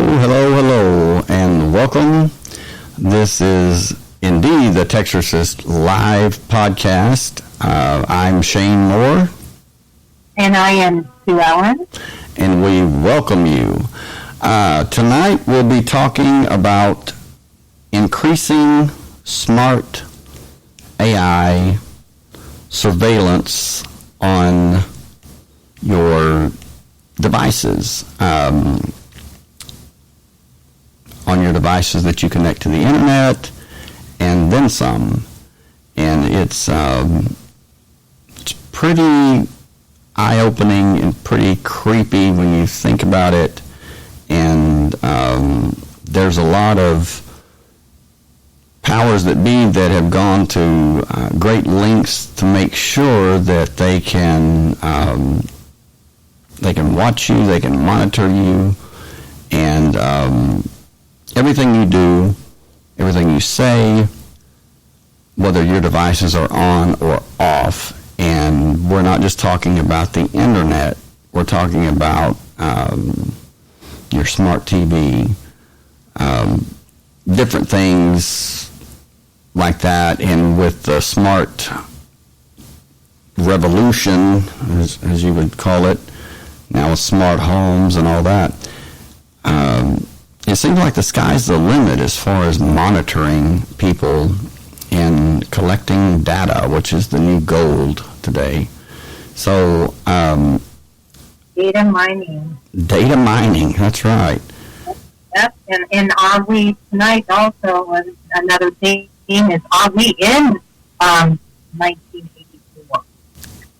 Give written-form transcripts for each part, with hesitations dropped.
Hello, and welcome. This is indeed the Texarcist Live podcast. I'm Shane Moore. And I am Sue Allen. And we welcome you. Tonight we'll be talking about increasing smart AI surveillance on your devices. On your devices that you connect to the internet, and then some. And it's pretty eye-opening and pretty creepy when you think about it. And there's a lot of powers that be that have gone to great lengths to make sure that they can watch you, they can monitor you, and everything you do, everything you say, whether your devices are on or off. And we're not just talking about the internet, we're talking about your smart TV, different things like that. And with the smart revolution, as you would call it, now with smart homes and all that, it seems like the sky's the limit as far as monitoring people and collecting data, which is the new gold today. So, data mining. Data mining, that's right. Yep, and are we tonight also, another theme is, are we in 1984?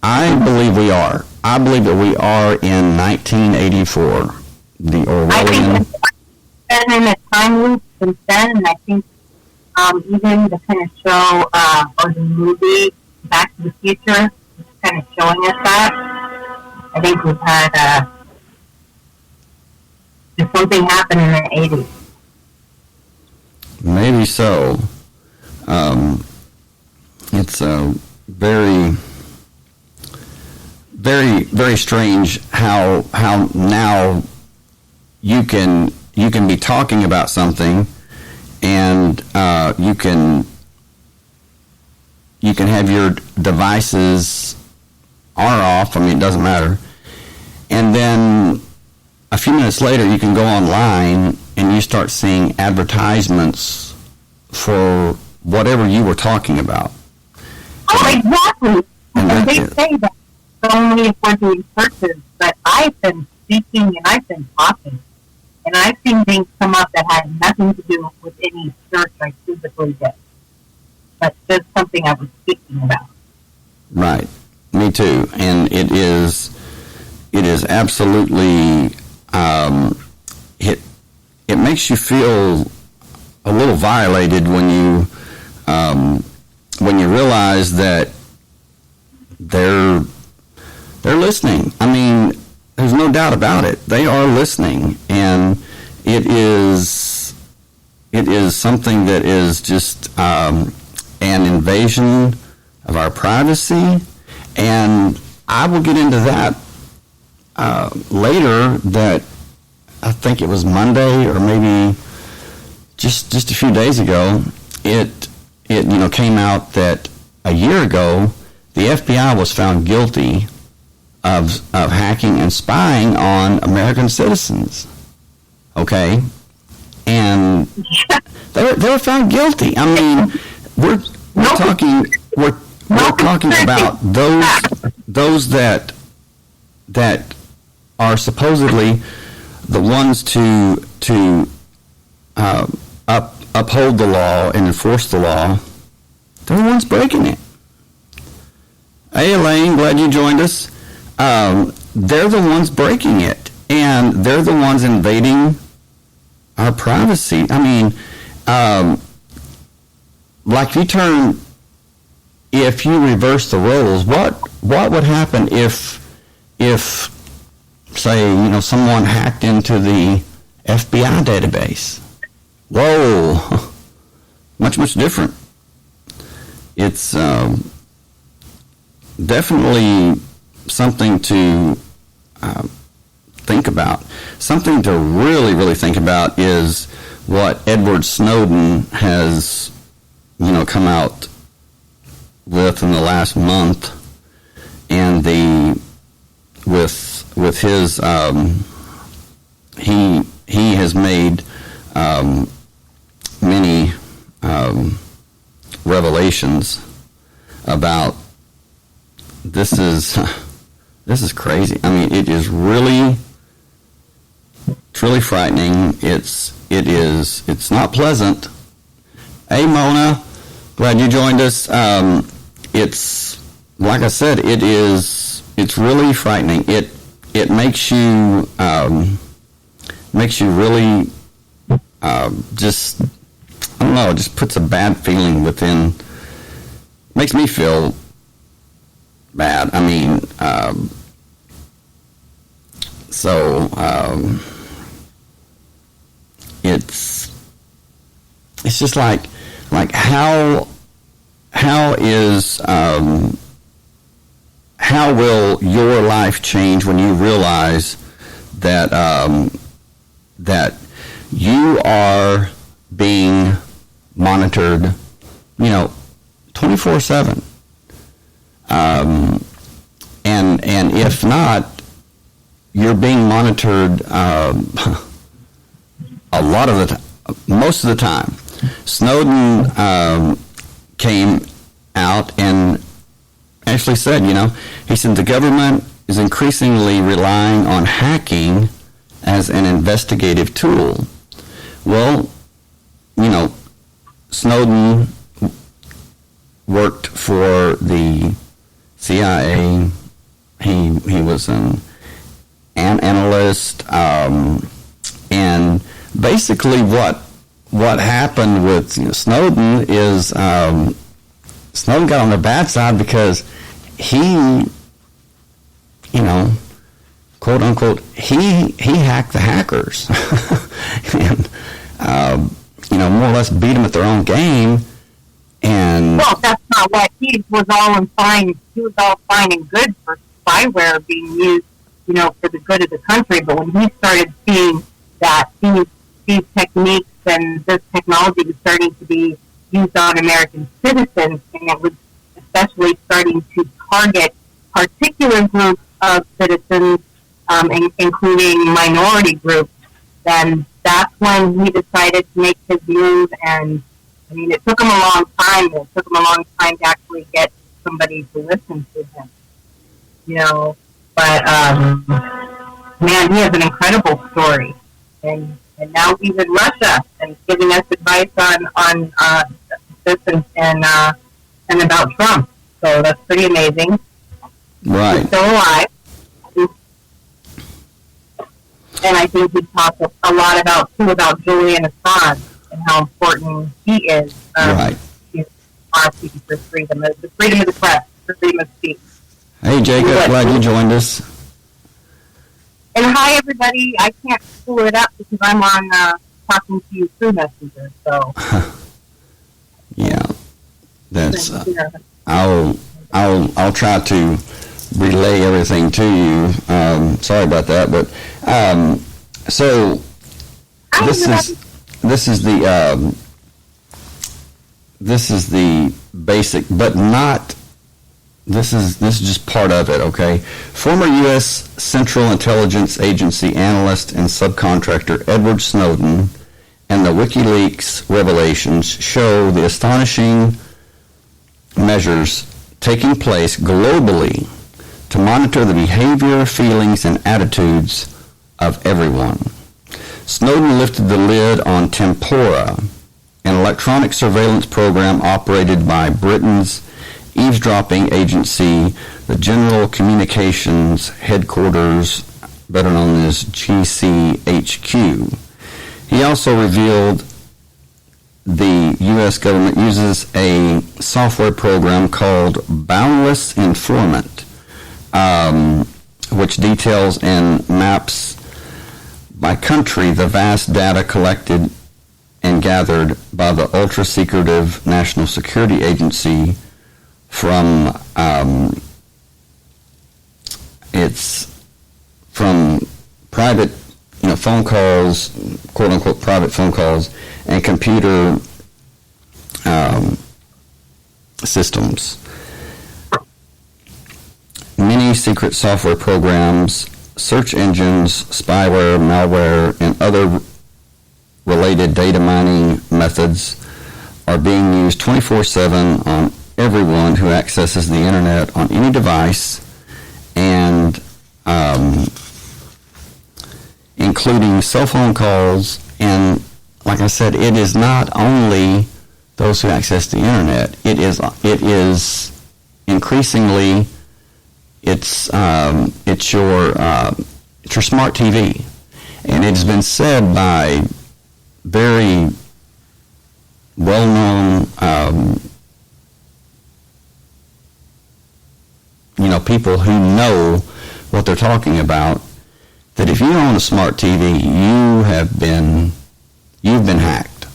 I believe we are. I believe that we are in 1984. The Orwellian. Been in a time loop since then, and I think even the kind of show or the movie Back to the Future is kind of showing us that. I think we've had did something happen in the 80s. Maybe so. It's very, very, very strange how now you can be talking about something, and you can have your devices on or off. I mean, it doesn't matter. And then a few minutes later, you can go online and you start seeing advertisements for whatever you were talking about. Oh, exactly. And they say that only if we're doing searches, but I've been speaking and I've been talking. And I've seen things come up that had nothing to do with any search I physically did. But just something I was speaking about. Right. Me too. And it is absolutely, it makes you feel a little violated when you realize that they're listening. I mean, there's no doubt about it. They are listening, and it is something that is just an invasion of our privacy. And I will get into that later. That I think it was Monday or maybe just a few days ago. It came out that a year ago the FBI was found guilty of hacking and spying on American citizens. Okay, and they were found guilty. I mean, we're talking about those that are supposedly the ones to uphold the law and enforce the law. They're the ones breaking it. Hey, Elaine, glad you joined us. They're the ones breaking it, and they're the ones invading our privacy. I mean, like if you reverse the roles, what would happen if say, someone hacked into the FBI database? Whoa, much different. It's definitely something to think about. Something to really, really think about is what Edward Snowden has, come out with in the last month, and with his he has made many revelations about this is crazy. I mean, it's really frightening. It's not pleasant. Hey, Mona, glad you joined us. It's like I said, it's really frightening. It makes you really just, I don't know, it just puts a bad feeling within. Makes me feel bad. I mean, it's just like how will your life change when you realize that that you are being monitored, 24/7, and if not, you're being monitored a lot of the time, most of the time. Snowden came out and actually said, he said the government is increasingly relying on hacking as an investigative tool. Well, Snowden worked for the CIA. He was an analyst, and basically what happened with Snowden is Snowden got on the bad side because he, quote unquote, he hacked the hackers, and more or less beat them at their own game. And well, that's not what he was all fine. He was all fine and good for spyware being used, for the good of the country. But when he started seeing that these techniques and this technology was starting to be used on American citizens, and it was especially starting to target particular groups of citizens, including minority groups, then that's when he decided to make his move. And I mean, it took him a long time. It took him a long time to actually get somebody to listen to him, But man, he has an incredible story, and now he's in Russia and giving us advice on this and about Trump. So that's pretty amazing. Right. He's still alive. And I think he talked a lot about Julian Assange and how important he is. Right. He's asking for freedom of the press, for freedom of speech. Hey, Jacob, glad you joined us. And hi, everybody. I can't pull it up because I'm on talking to you through Messenger. So yeah, that's. I'll try to relay everything to you. Sorry about that, but so this is the basic, but not. This is just part of it, okay? Former U.S. Central Intelligence Agency analyst and subcontractor Edward Snowden and the WikiLeaks revelations show the astonishing measures taking place globally to monitor the behavior, feelings, and attitudes of everyone. Snowden lifted the lid on Tempora, an electronic surveillance program operated by Britain's eavesdropping agency, the General Communications Headquarters, better known as GCHQ. He also revealed the U.S. government uses a software program called Boundless Informant, which details and maps by country the vast data collected and gathered by the ultra-secretive National Security Agency from private, phone calls, quote unquote private phone calls, and computer systems. Many secret software programs, search engines, spyware, malware, and other related data mining methods are being used 24/7 on everyone who accesses the internet on any device, and including cell phone calls. And like I said, it is not only those who access the internet. It is increasingly it's your smart TV, and it has been said by very well-known people who know what they're talking about, that if you own a smart TV, you've been hacked.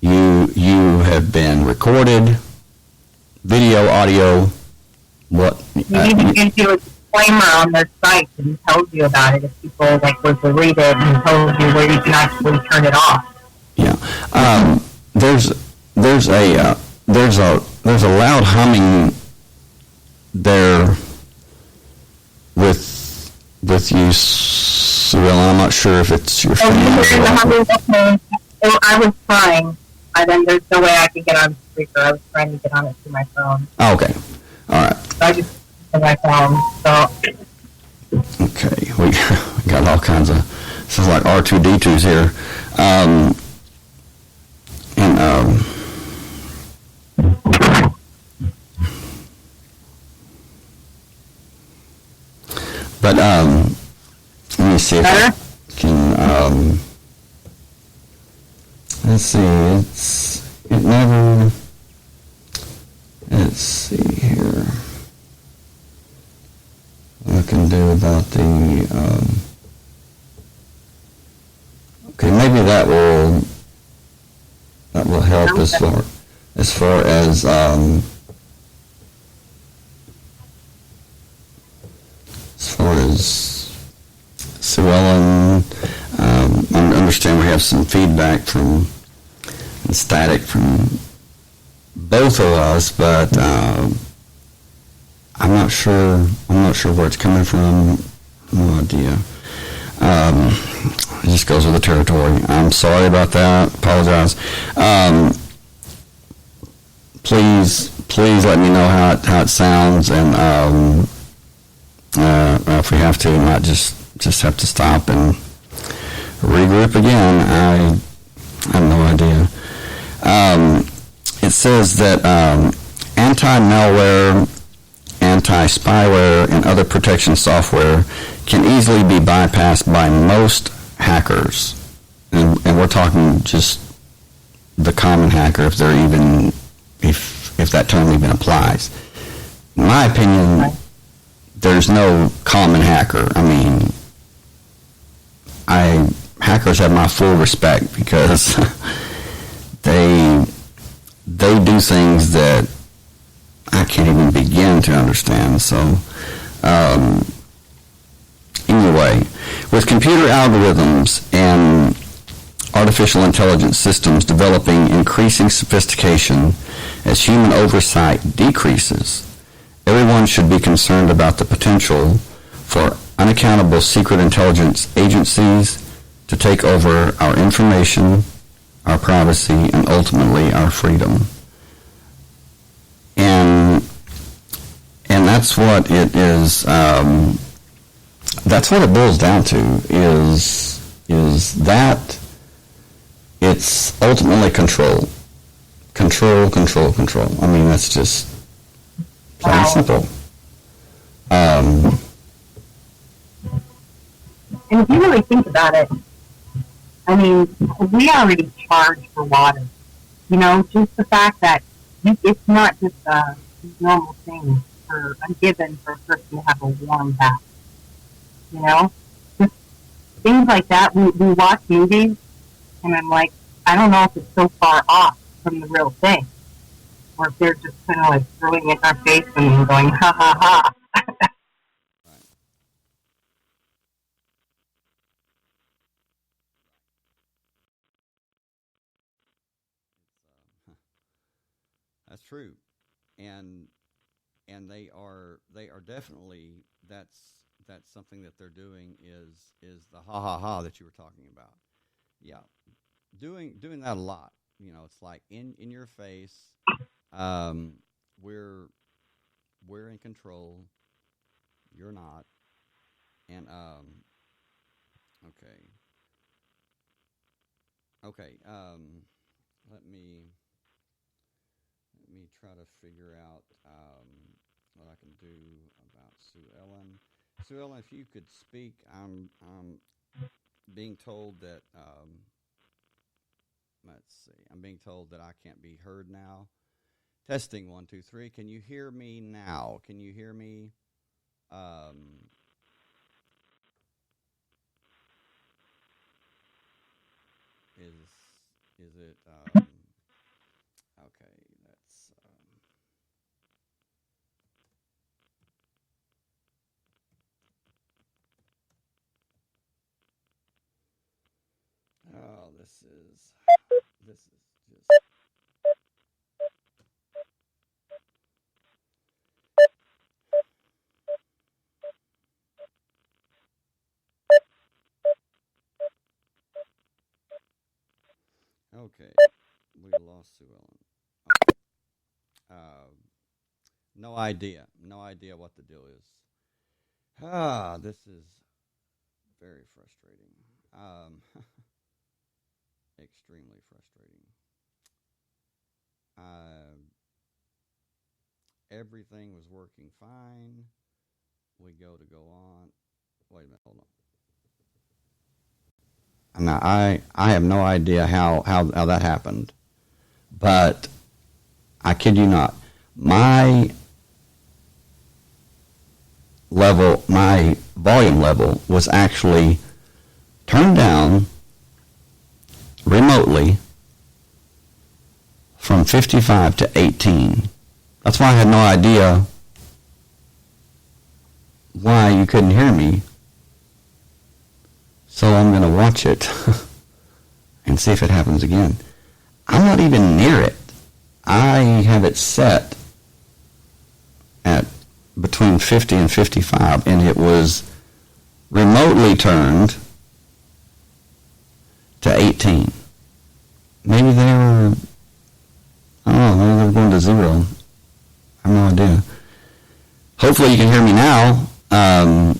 You have been recorded, video, audio. What? It gives you a disclaimer on their site and tells you about it if people were to read it and tells you where you can actually turn it off. Yeah. There's a loud humming there with you, Sue. I'm not sure if it's your phone. I was trying, and then there's no way I could get on the speaker. I was trying to get on it through my phone. Oh, okay. All right. So I just put my phone. So. Okay, we got all kinds of. This is like R2D2s here, but let me see if I can. Let's see. Let's see here. What I can do about the. Okay, maybe that will help as far as Sue Ellen. I understand we have some feedback and static from both of us, but I'm not sure where it's coming from. No idea. It just goes with the territory. I'm sorry about that. Apologize. Please let me know how it sounds, and if we have to, not just have to stop and regroup again. I have no idea. It says that anti-malware, anti-spyware, and other protection software can easily be bypassed by most hackers. And we're talking just the common hacker, if that term even applies. In my opinion, there's no common hacker. I mean, hackers have my full respect because they do things that I can't even begin to understand. So, anyway, with computer algorithms and artificial intelligence systems developing increasing sophistication as human oversight decreases, everyone should be concerned about the potential for unaccountable secret intelligence agencies to take over our information, our privacy, and ultimately our freedom. And that's what it is. That's what it boils down to. Is that it's ultimately control. Control. I mean, that's just plain and simple. And if you really think about it, I mean, we already charge for water. Just the fact that it's not just a normal thing for a given for a person to have a warm bath. Just things like that. We watch movies, and I'm like, I don't know if it's so far off from the real thing, or if they're just kind of throwing it in our face and going, ha ha ha. That's true, and they are definitely that's something that they're doing is the ha ha ha that you were talking about. Yeah, doing that a lot. You know, it's like in your face. We're in control. You're not. And okay. Okay. Let me try to figure out what I can do about Sue Ellen. Sue Ellen, if you could speak, I'm being told that let's see. I'm being told that I can't be heard now. Testing 1 2 3. Can you hear me now? Can you hear me? Is it okay? That's oh, this is just okay. We lost Sue Ellen. Okay. No idea. No idea what the deal is. This is very frustrating. Extremely frustrating. Everything was working fine. We go on. Wait a minute, hold on. Now I have no idea how that happened, but I kid you not, my volume level was actually turned down remotely from 55 to 18. That's why I had no idea why you couldn't hear me. So I'm going to watch it and see if it happens again. I'm not even near it. I have it set at between 50 and 55, and it was remotely turned to 18. Maybe they were, I don't know, maybe they were going to 0. I have no idea. Hopefully you can hear me now. I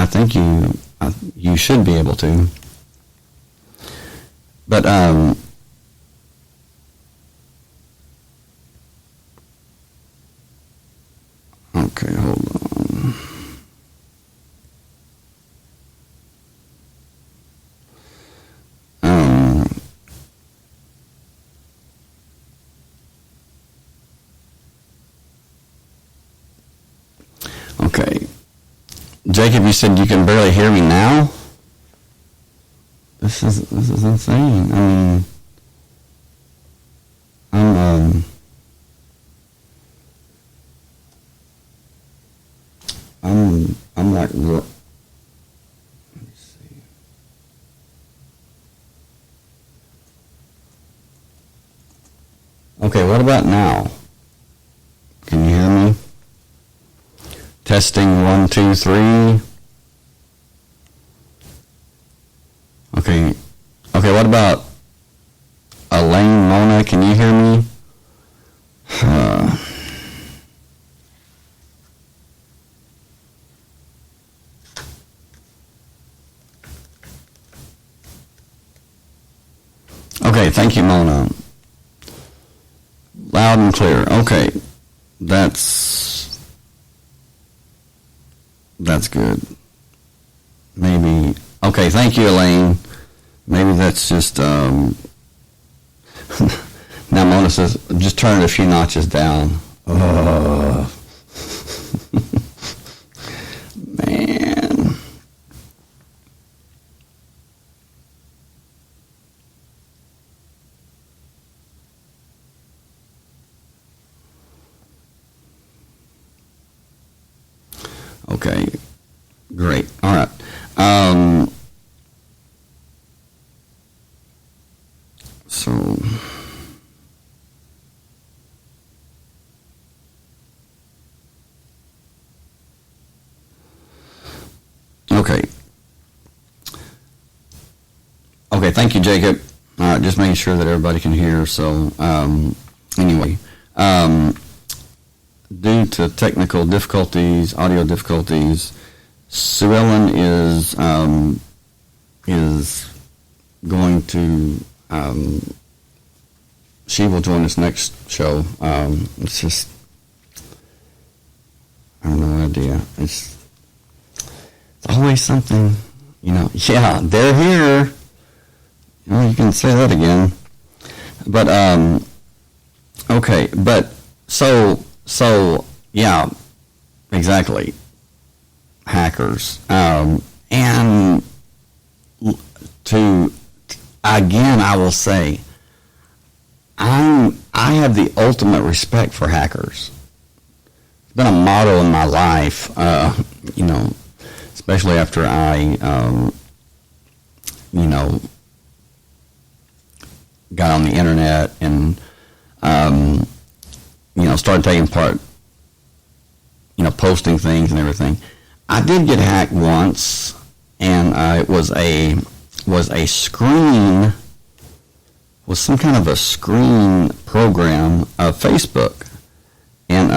think you should be able to. But okay, hold on. Okay. Jacob, you said you can barely hear me now? This is insane. I mean, I'm like, let me see. Okay, what about now? Can you hear me? Testing 1 2 3. Okay, what about Elaine, Mona? Can you hear me? Okay, thank you, Mona. Loud and clear. Okay, that's good. Maybe. Okay, thank you, Elaine. Maybe that's just, now Mona says, just turn it a few notches down. Man. Okay, great. All right. So Okay, thank you, Jacob. Just making sure that everybody can hear. So, anyway, due to technical difficulties, audio difficulties, Sue Ellen is going to. She will join us next show. It's just, I have no idea. It's always something, Yeah, they're here. You can say that again. But, okay. But, so, yeah, exactly. Hackers. And again, I will say, I have the ultimate respect for hackers. It's been a motto in my life, especially after I, got on the internet and, started taking part, posting things and everything. I did get hacked once, and it was some kind of a screen program of Facebook, and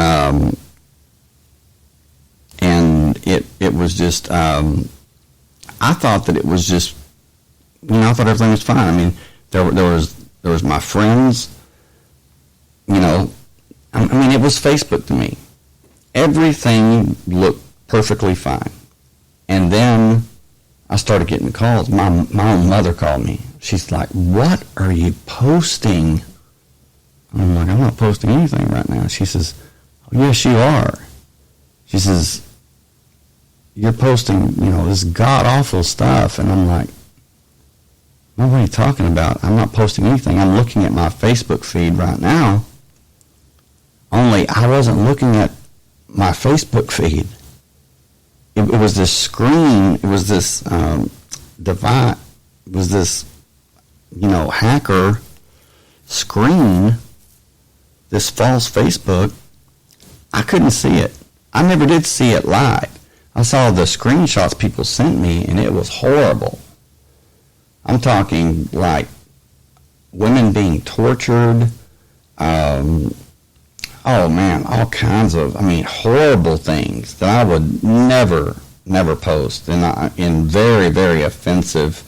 it was just I thought that it was just I thought everything was fine. I mean there was my friends, it was Facebook to me. Everything looked perfectly fine, and then I started getting calls. My own mother called me. She's like, "What are you posting?" I'm like, "I'm not posting anything right now." She says, "Oh, yes, you are." She says, "You're posting, this god-awful stuff." And I'm like, "No, what are you talking about? I'm not posting anything. I'm looking at my Facebook feed right now." Only I wasn't looking at my Facebook feed. It was this screen. It was this device. It was this, hacker screen. This false Facebook. I couldn't see it. I never did see it live. I saw the screenshots people sent me, and it was horrible. I'm talking like women being tortured. Oh man, all kinds of, horrible things that I would never post, in very, very offensive,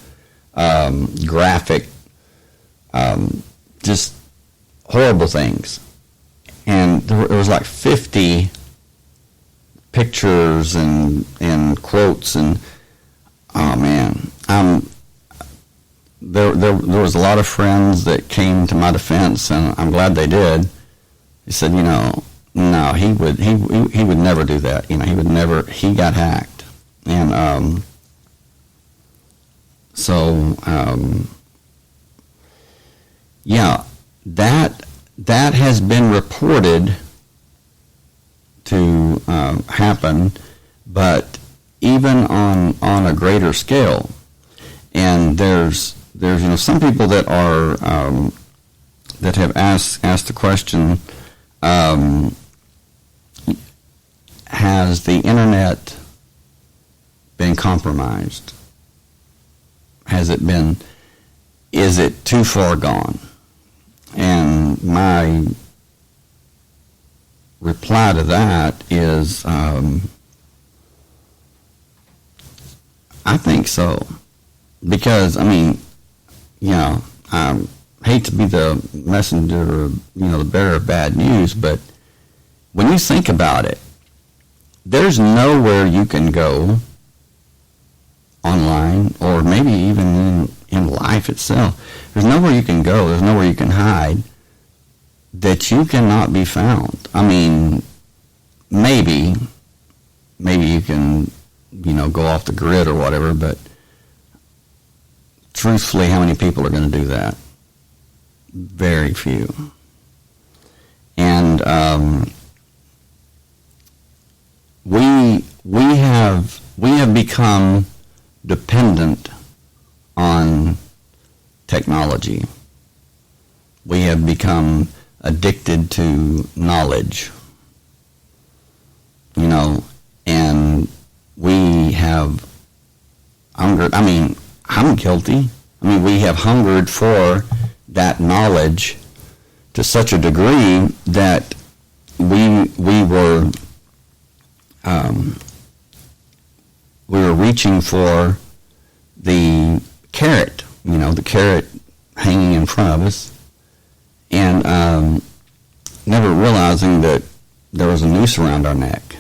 graphic, just horrible things. And there was like 50 pictures and quotes, and oh man, there was a lot of friends that came to my defense, and I'm glad they did. He said, no, he would never do that. He got hacked. And that has been reported to happen, but even on a greater scale. And there's some people that are that have asked the question, has the internet been compromised? Is it too far gone? And my reply to that is, I think so. Because, I hate to be the messenger or, the bearer of bad news, but when you think about it, there's nowhere you can go online, or maybe even in life itself. There's nowhere you can go, there's nowhere you can hide that you cannot be found. Maybe you can, go off the grid or whatever, but truthfully, how many people are going to do that? Very few. And we have become dependent on technology. We have become addicted to knowledge, and we have I'm guilty. I mean, we have hungered for that knowledge to such a degree that we were reaching for the carrot, the carrot hanging in front of us, and never realizing that there was a noose around our neck,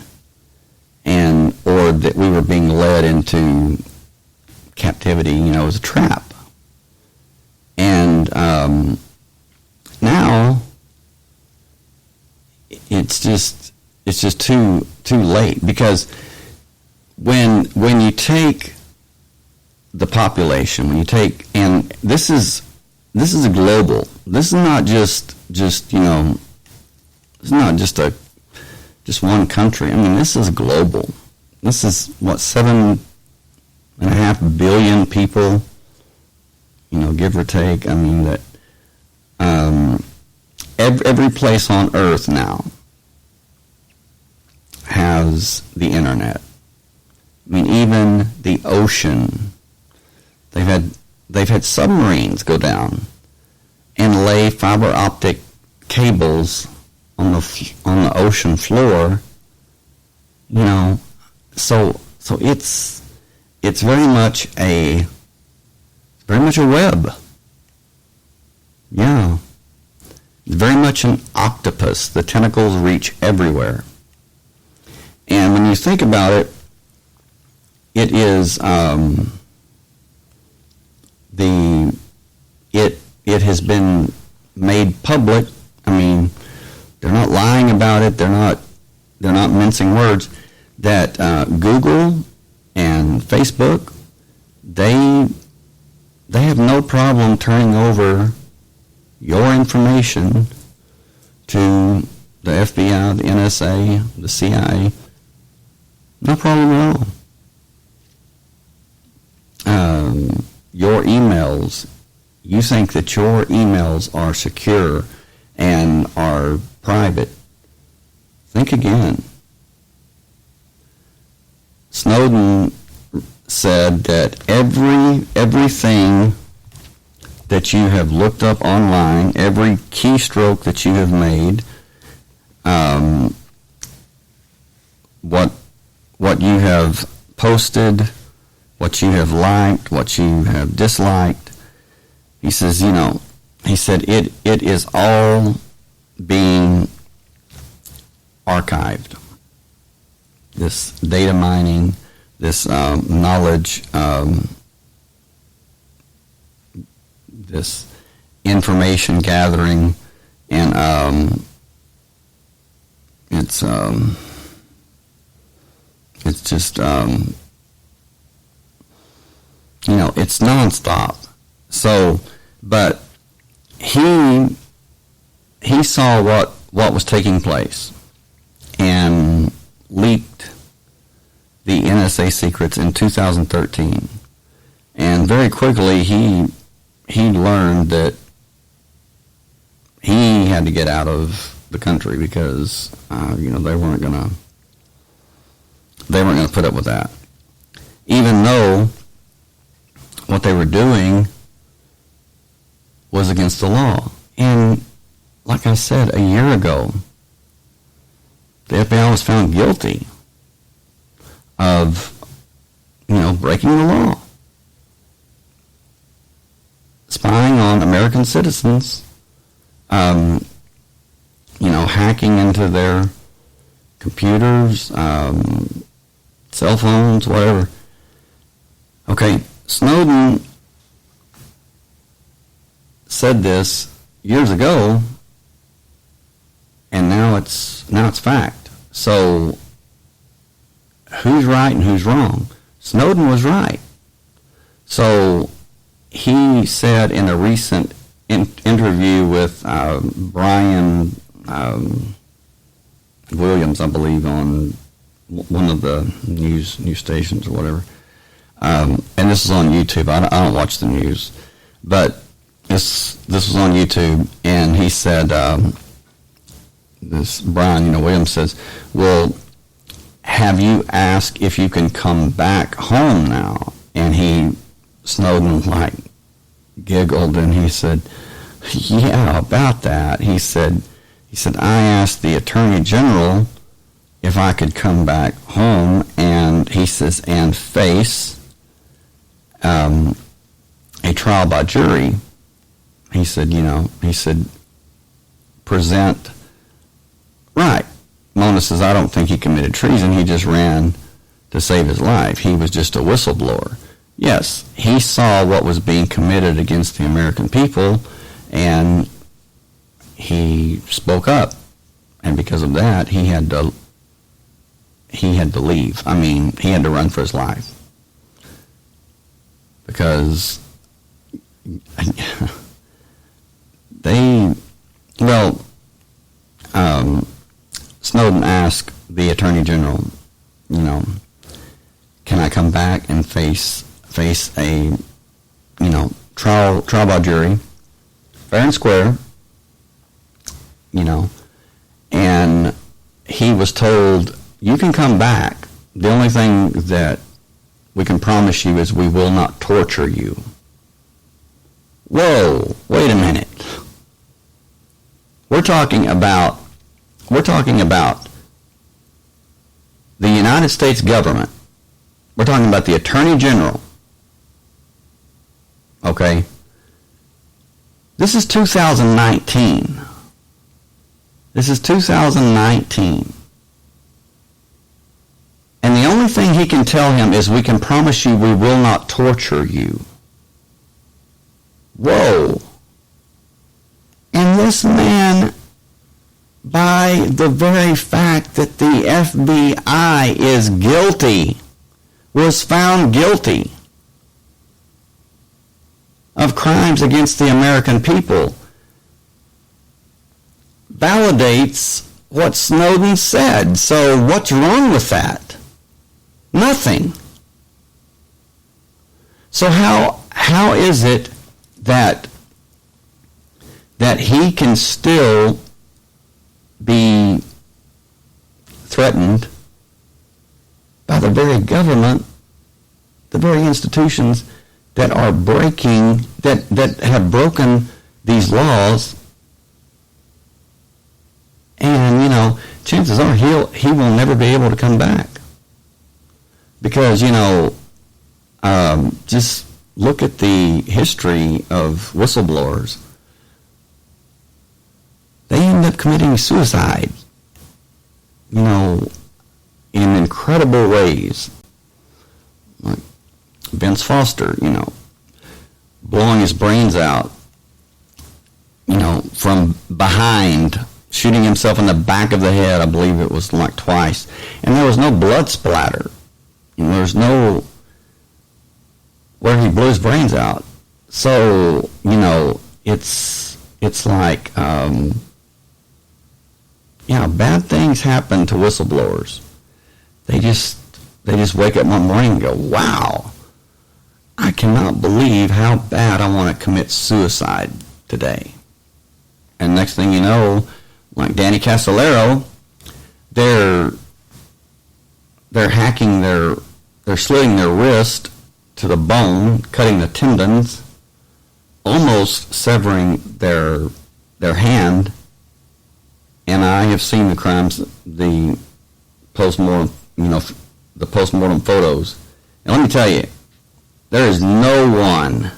or that we were being led into captivity, as a trap. And now it's just too late, because when you take the population, and this is a global. This is not just it's not just one country. I mean, this is global. This is 7.5 billion people, give or take. I mean that every place on Earth now has the internet. I mean, even the ocean. They've had submarines go down and lay fiber optic cables on the ocean floor. So it's very much a web. Yeah, very much an octopus. The tentacles reach everywhere. And when you think about it, it is it has been made public. I mean, they're not lying about it. They're not mincing words. That Google and Facebook, they have no problem turning over your information to the FBI, the NSA, the CIA. No problem at all. Your emails, you think that your emails are secure and are private. Think again. Snowden said that everything that you have looked up online, every keystroke that you have made, what you have posted, what you have liked, what you have disliked, he says, he said it is all being archived. This data mining, this knowledge, this information gathering, and it's just it's nonstop. So, but he saw what was taking place and leaked the NSA secrets in 2013, and very quickly he learned that he had to get out of the country because they weren't gonna put up with that, even though what they were doing was against the law. And like I said, a year ago, the FBI was found guilty of, breaking the law, spying on American citizens, hacking into their computers, cell phones, whatever. Okay, Snowden said this years ago, and now it's fact. So who's right and who's wrong? Snowden was right. So he said in a recent interview with Brian Williams, I believe, on one of the news stations or whatever, and this is on YouTube. I don't watch the news, but this was on YouTube, and he said, this Brian Williams says, well, have you asked if you can come back home now? And Snowden was like, giggled and he said, yeah, about that. He said, I asked the Attorney General if I could come back home, and he says, and face a trial by jury. He said, present, right. Mona says, I don't think he committed treason. He just ran to save his life. He was just a whistleblower. Yes, he saw what was being committed against the American people, and he spoke up. And because of that, he had to leave. I mean, he had to run for his life. Because Snowden asked the Attorney General, can I come back and face a, trial by jury, fair and square, and he was told, you can come back. The only thing that we can promise you is we will not torture you. Whoa, wait a minute. We're talking about the United States government. We're talking about the Attorney General. Okay? This is 2019. This is 2019. And the only thing he can tell him is, we can promise you we will not torture you. Whoa. And this man, by the very fact that the FBI is guilty, was found guilty of crimes against the American people, validates what Snowden said. So what's wrong with that? Nothing. So how is it that he can still be threatened by the very government, the very institutions that are that have broken these laws? And chances are he will never be able to come back, because just look at the history of whistleblowers. They end up committing suicide, in incredible ways. Like Vince Foster, blowing his brains out, from behind, shooting himself in the back of the head. I believe it was like twice. And there was no blood splatter. There's no where he blew his brains out. So, it's like, bad things happen to whistleblowers. They just wake up one morning and go, wow, I cannot believe how bad I want to commit suicide today. And next thing you know, like Danny Casolaro, they're hacking they're slitting their wrist to the bone, cutting the tendons, almost severing their hand. And I have seen the crimes, the postmortem, the postmortem photos. And let me tell you, there is no one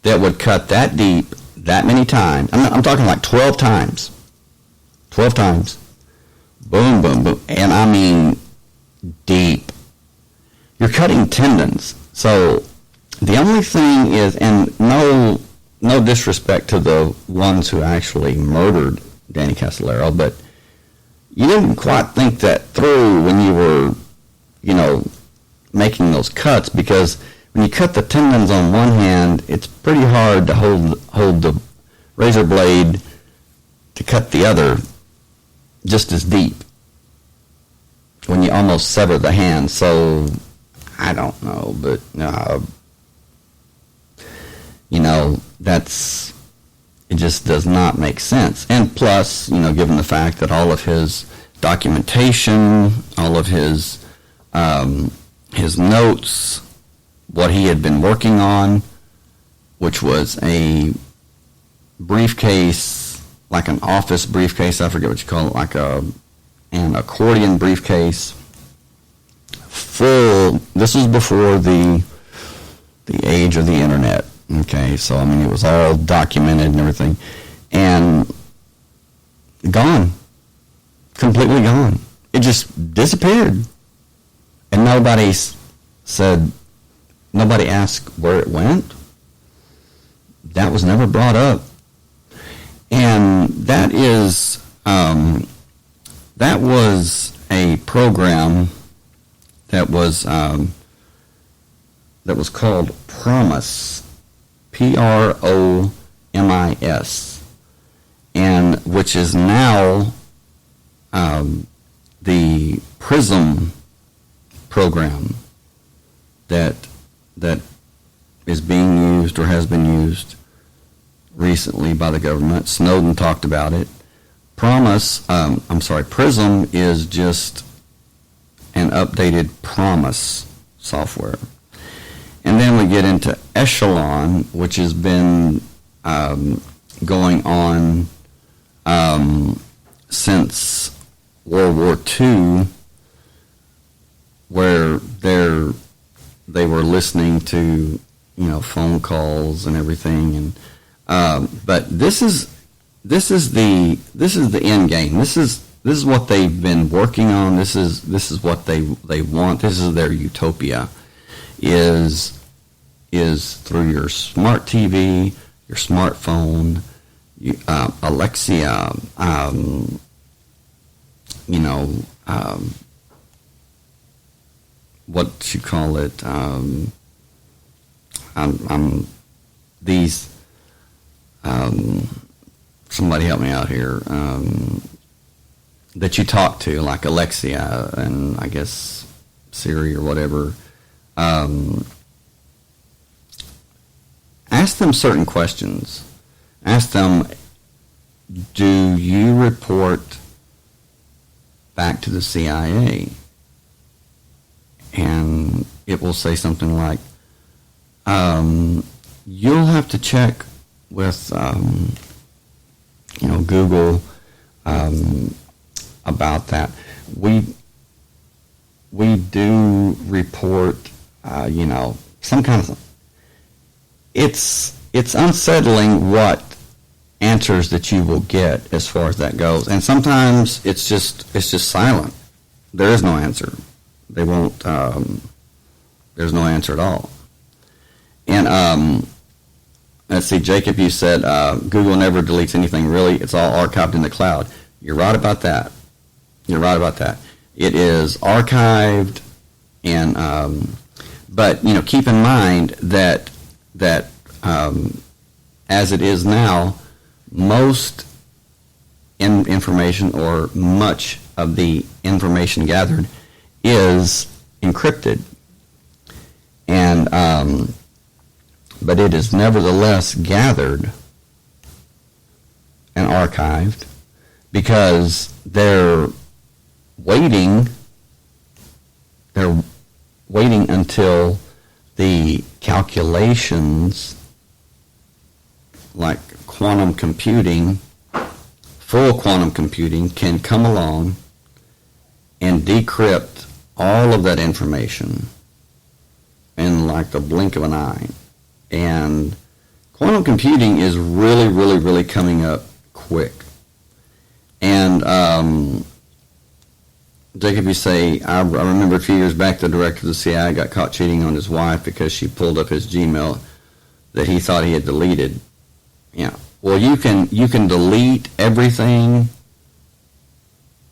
that would cut that deep that many times. I'm talking like 12 times. 12 times. Boom, boom, boom. And I mean deep. You're cutting tendons. So the only thing is, and no disrespect to the ones who actually murdered Danny Casolaro, but you didn't quite think that through when you were, making those cuts, because when you cut the tendons on one hand, it's pretty hard to hold the razor blade to cut the other just as deep when you almost sever the hand. So I don't know, but it just does not make sense. And plus, given the fact that all of his documentation, all of his notes, what he had been working on, which was a briefcase, like an office briefcase, I forget what you call it, like an accordion briefcase, full. This was before the age of the internet. Okay, so I mean it was all documented and everything, and gone, completely gone. It just disappeared, and nobody asked where it went. That was never brought up, and that was a program that was called Promise, Promis, and which is now the Prism Program that is being used or has been used recently by the government. Snowden talked about it. Prism is just an updated Promise software. And then we get into Echelon, which has been going on since World War II, where they were listening to phone calls and everything, and but this is the end game. This is what they've been working on. This is what they want. This is their utopia. Is through your smart TV, your smartphone, Alexia, what you call it, these, somebody help me out here, that you talk to, like Alexia and I guess Siri or whatever. Ask them certain questions. Ask them, do you report back to the CIA? And it will say something like, you'll have to check with Google about that. We do report some kind of. It's unsettling what answers that you will get as far as that goes, and sometimes it's just silent. There is no answer. They won't. There's no answer at all. And let's see, Jacob, you said Google never deletes anything. Really, it's all archived in the cloud. You're right about that. It is archived, and but keep in mind that as it is now, most information or much of the information gathered is encrypted, and but it is nevertheless gathered and archived because they're waiting until the calculations, like quantum computing, full quantum computing, can come along and decrypt all of that information in like the blink of an eye. And quantum computing is really, really, really coming up quick. And Jacob, you say, I remember a few years back the director of the CIA got caught cheating on his wife because she pulled up his Gmail that he thought he had deleted. Yeah. Well, you can delete everything.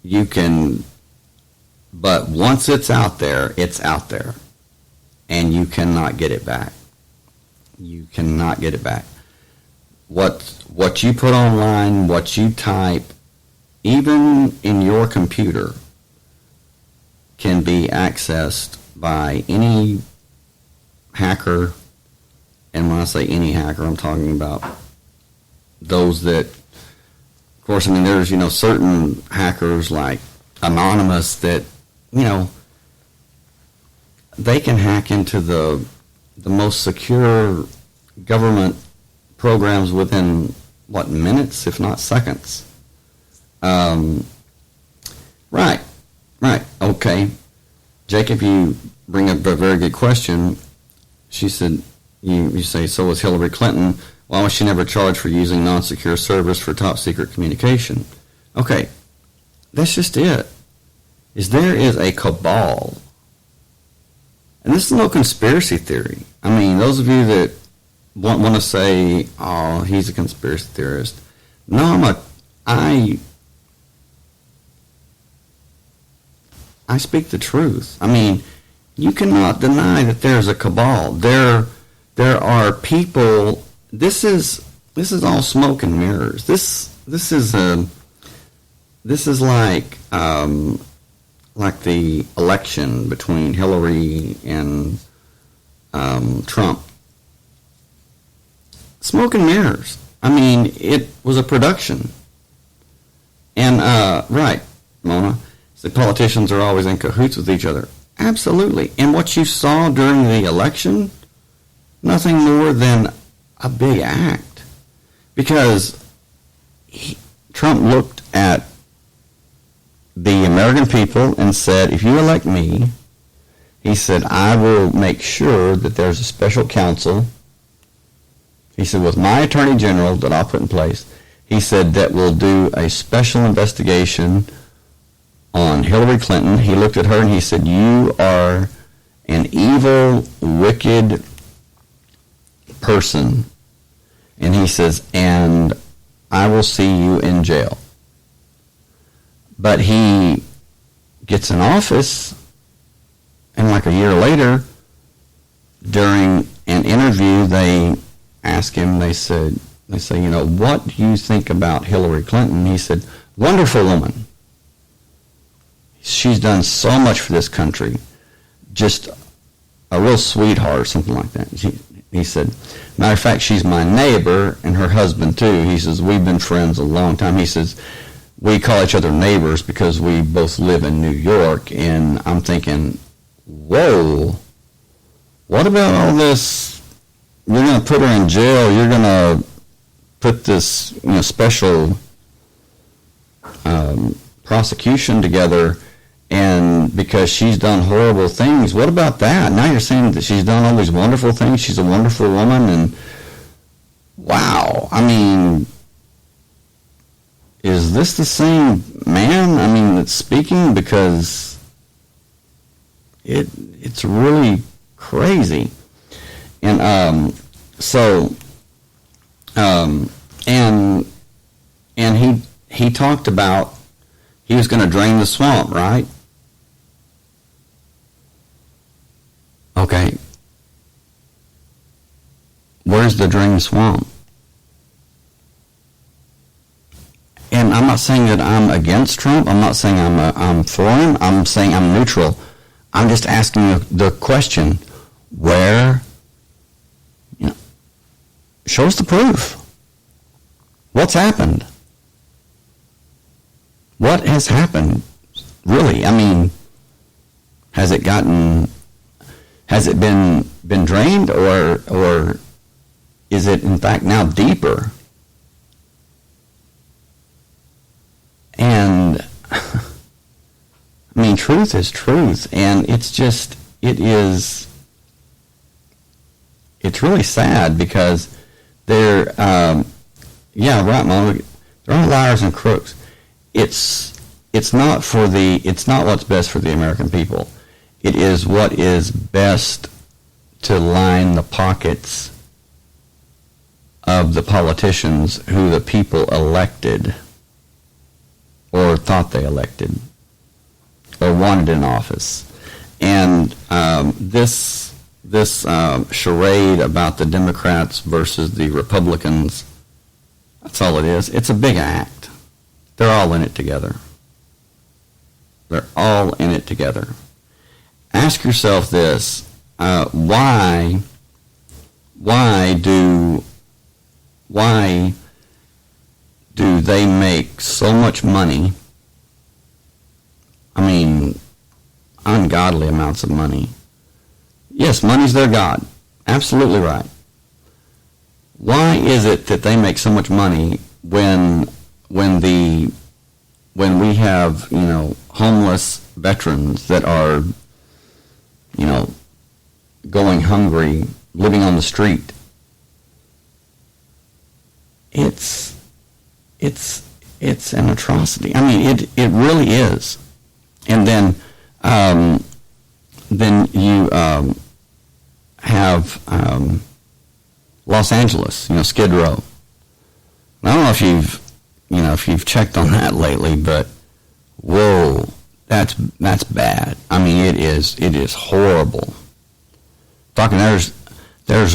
You can, but once it's out there, and you cannot get it back. You cannot get it back. What you put online, what you type, even in your computer, can be accessed by any hacker. And when I say any hacker, I'm talking about those that, of course, I mean, there's, certain hackers like Anonymous that, they can hack into the most secure government programs within, minutes, if not seconds. Right, okay. Jacob, you bring up a very good question. She said, you say, so was Hillary Clinton. Why was she never charged for using non-secure servers for top-secret communication? Okay, that's just it. There is a cabal. And this is no conspiracy theory. I mean, those of you that want to say, oh, he's a conspiracy theorist. No, I speak the truth. I mean, you cannot deny that there's a cabal. There are people. This is all smoke and mirrors. This is like the election between Hillary and Trump. Smoke and mirrors. I mean, it was a production. And right, Mona. The politicians are always in cahoots with each other. Absolutely. And what you saw during the election, nothing more than a big act. Because Trump looked at the American people and said, if you elect me, he said, I will make sure that there's a special counsel. He said, with my attorney general that I'll put in place, he said that will do a special investigation on Hillary Clinton. He looked at her and he said, you are an evil, wicked person. And he says, and I will see you in jail. But he gets in office, and like a year later, during an interview, they ask him, they say, what do you think about Hillary Clinton? He said, wonderful woman. She's done so much for this country. Just a real sweetheart or something like that. He said, matter of fact, she's my neighbor and her husband too. He says, we've been friends a long time. He says, we call each other neighbors because we both live in New York. And I'm thinking, whoa, what about all this? You're going to put her in jail. You're going to put this special prosecution together, and because she's done horrible things. What about that? Now you're saying that she's done all these wonderful things. She's a wonderful woman, and wow. I mean, is this the same man? I mean, that's speaking? Because it's really crazy. And and he talked about he was going to drain the swamp, right? Okay. Where's the drain swamp? And I'm not saying that I'm against Trump. I'm not saying I'm for him. I'm saying I'm neutral. I'm just asking the question, where? Show us the proof. What's happened? What has happened? Really? I mean, has it been drained, or is it in fact now deeper? And I mean, truth is truth, and it's really sad because they're right, Mom. They're all liars and crooks. It's not what's best for the American people. It is what is best to line the pockets of the politicians who the people elected or thought they elected or wanted in office. And this charade about the Democrats versus the Republicans, that's all it is. It's a big act. They're all in it together. They're all in it together. Ask yourself this, why do they make so much money? I mean, ungodly amounts of money. Yes, money's their god. Absolutely right. why is it that they make so much money when we have, homeless veterans that are, going hungry, living on the street? It's an atrocity. I mean, it really is. And then you have Los Angeles, Skid Row. I don't know if you've checked on that lately, but whoa, that's bad. I mean, it is horrible. Talking there's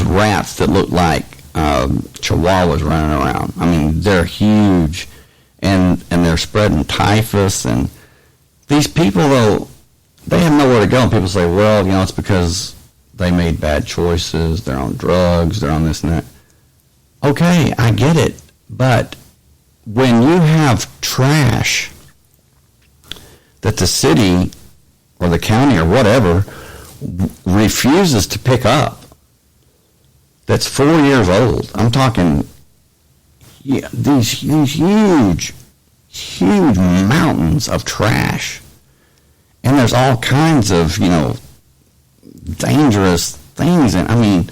rats that look like chihuahuas running around. I mean, they're huge, and they're spreading typhus. And these people, though, they have nowhere to go. And people say, well, it's because they made bad choices. They're on drugs. They're on this and that. Okay, I get it. But when you have trash that the city or the county or whatever refuses to pick up, that's 4 years old. I'm talking these huge mountains of trash. And there's all kinds of, dangerous things. And I mean,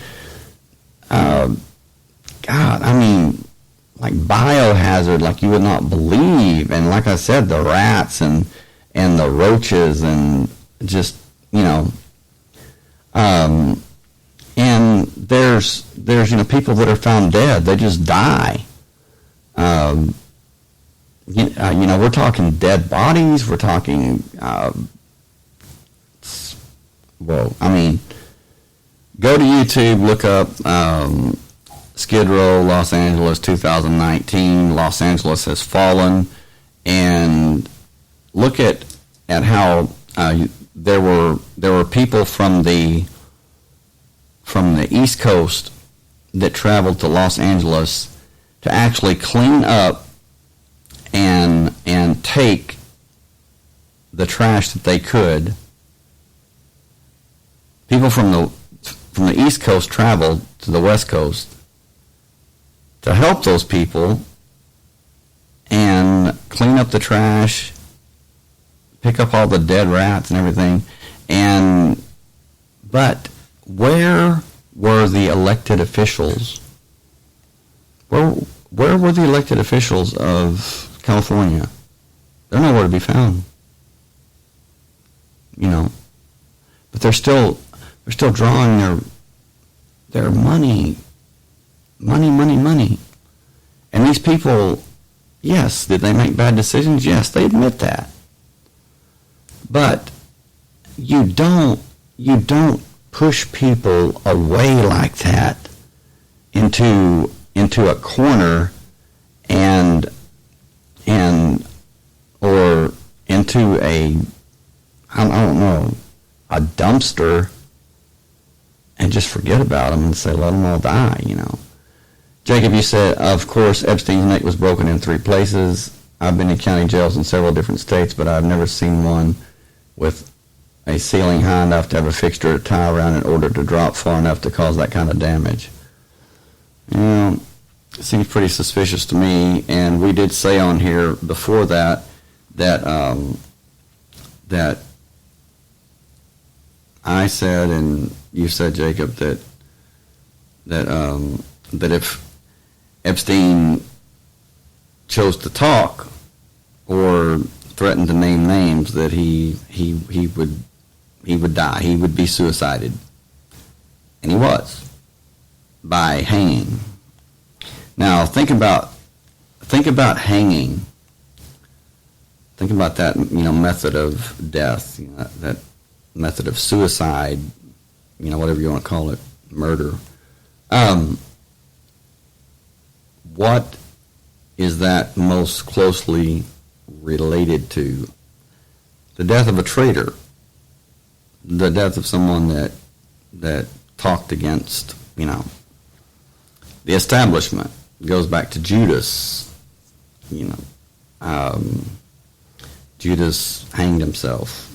like biohazard, like you would not believe. And like I said, the rats and the roaches and just, and there's people that are found dead. They just die. We're talking dead bodies. We're talking, go to YouTube, look up Skid Row, Los Angeles, 2019. Los Angeles has fallen, and look at how there were people from the East Coast that traveled to Los Angeles to actually clean up and take the trash that they could. People from the East Coast traveled to the West Coast to help those people and clean up the trash, pick up all the dead rats and everything. But where were the elected officials? Where were the elected officials of California? They're nowhere to be found. But they're still drawing their money. And these people, yes, did they make bad decisions? Yes, they admit that. But you don't push people away like that into a corner and or into a dumpster and just forget about them and say let them all die. Jacob, you said, of course, Epstein's neck was broken in 3 places. I've been in county jails in several different states, but I've never seen one with a ceiling high enough to have a fixture to tie around in order to drop far enough to cause that kind of damage. It seems pretty suspicious to me, and we did say on here before that I said, and you said, Jacob, that if Epstein chose to talk or threatened to name names, that he would die. He would be suicided, and he was, by hanging. Now think about hanging. Think about that method of death, that method of suicide, whatever you want to call it, murder. What is that most closely related to? The death of a traitor, the death of someone that talked against, the establishment. It goes back to Judas. Judas hanged himself,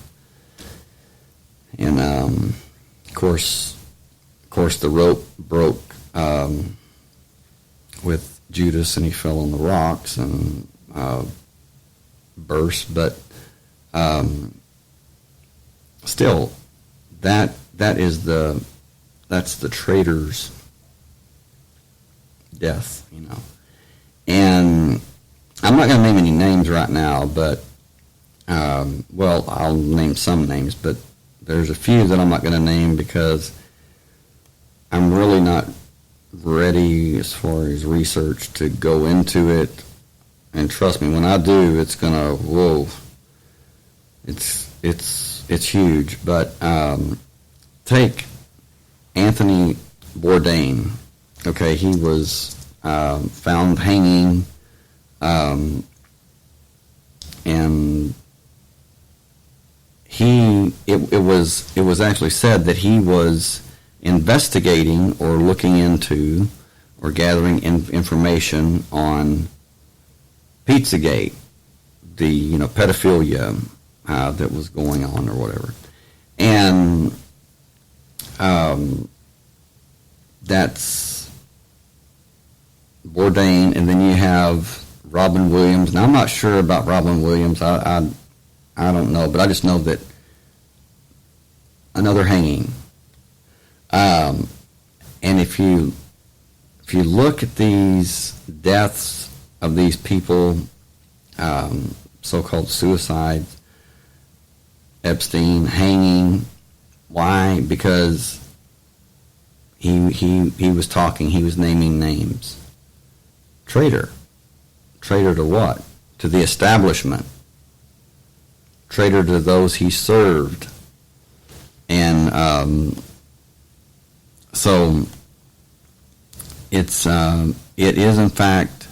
and of course, the rope broke with Judas, and he fell on the rocks and burst. But still, that's the traitor's death, And I'm not going to name any names right now, but I'll name some names, but there's a few that I'm not going to name because I'm really not ready as far as research to go into it. And trust me, when I do, it's gonna it's huge. But take Anthony Bourdain. Okay, he was found hanging, and it was actually said that he was investigating or looking into or gathering information on Pizzagate, the pedophilia that was going on or whatever, and that's Bourdain. And then you have Robin Williams. Now I'm not sure about Robin Williams. I don't know, but I just know that another hanging. And if you look at these deaths of these people, so-called suicides, Epstein, hanging, why? Because he was talking, he was naming names. Traitor. Traitor to what? To the establishment. Traitor to those he served. And so it is in fact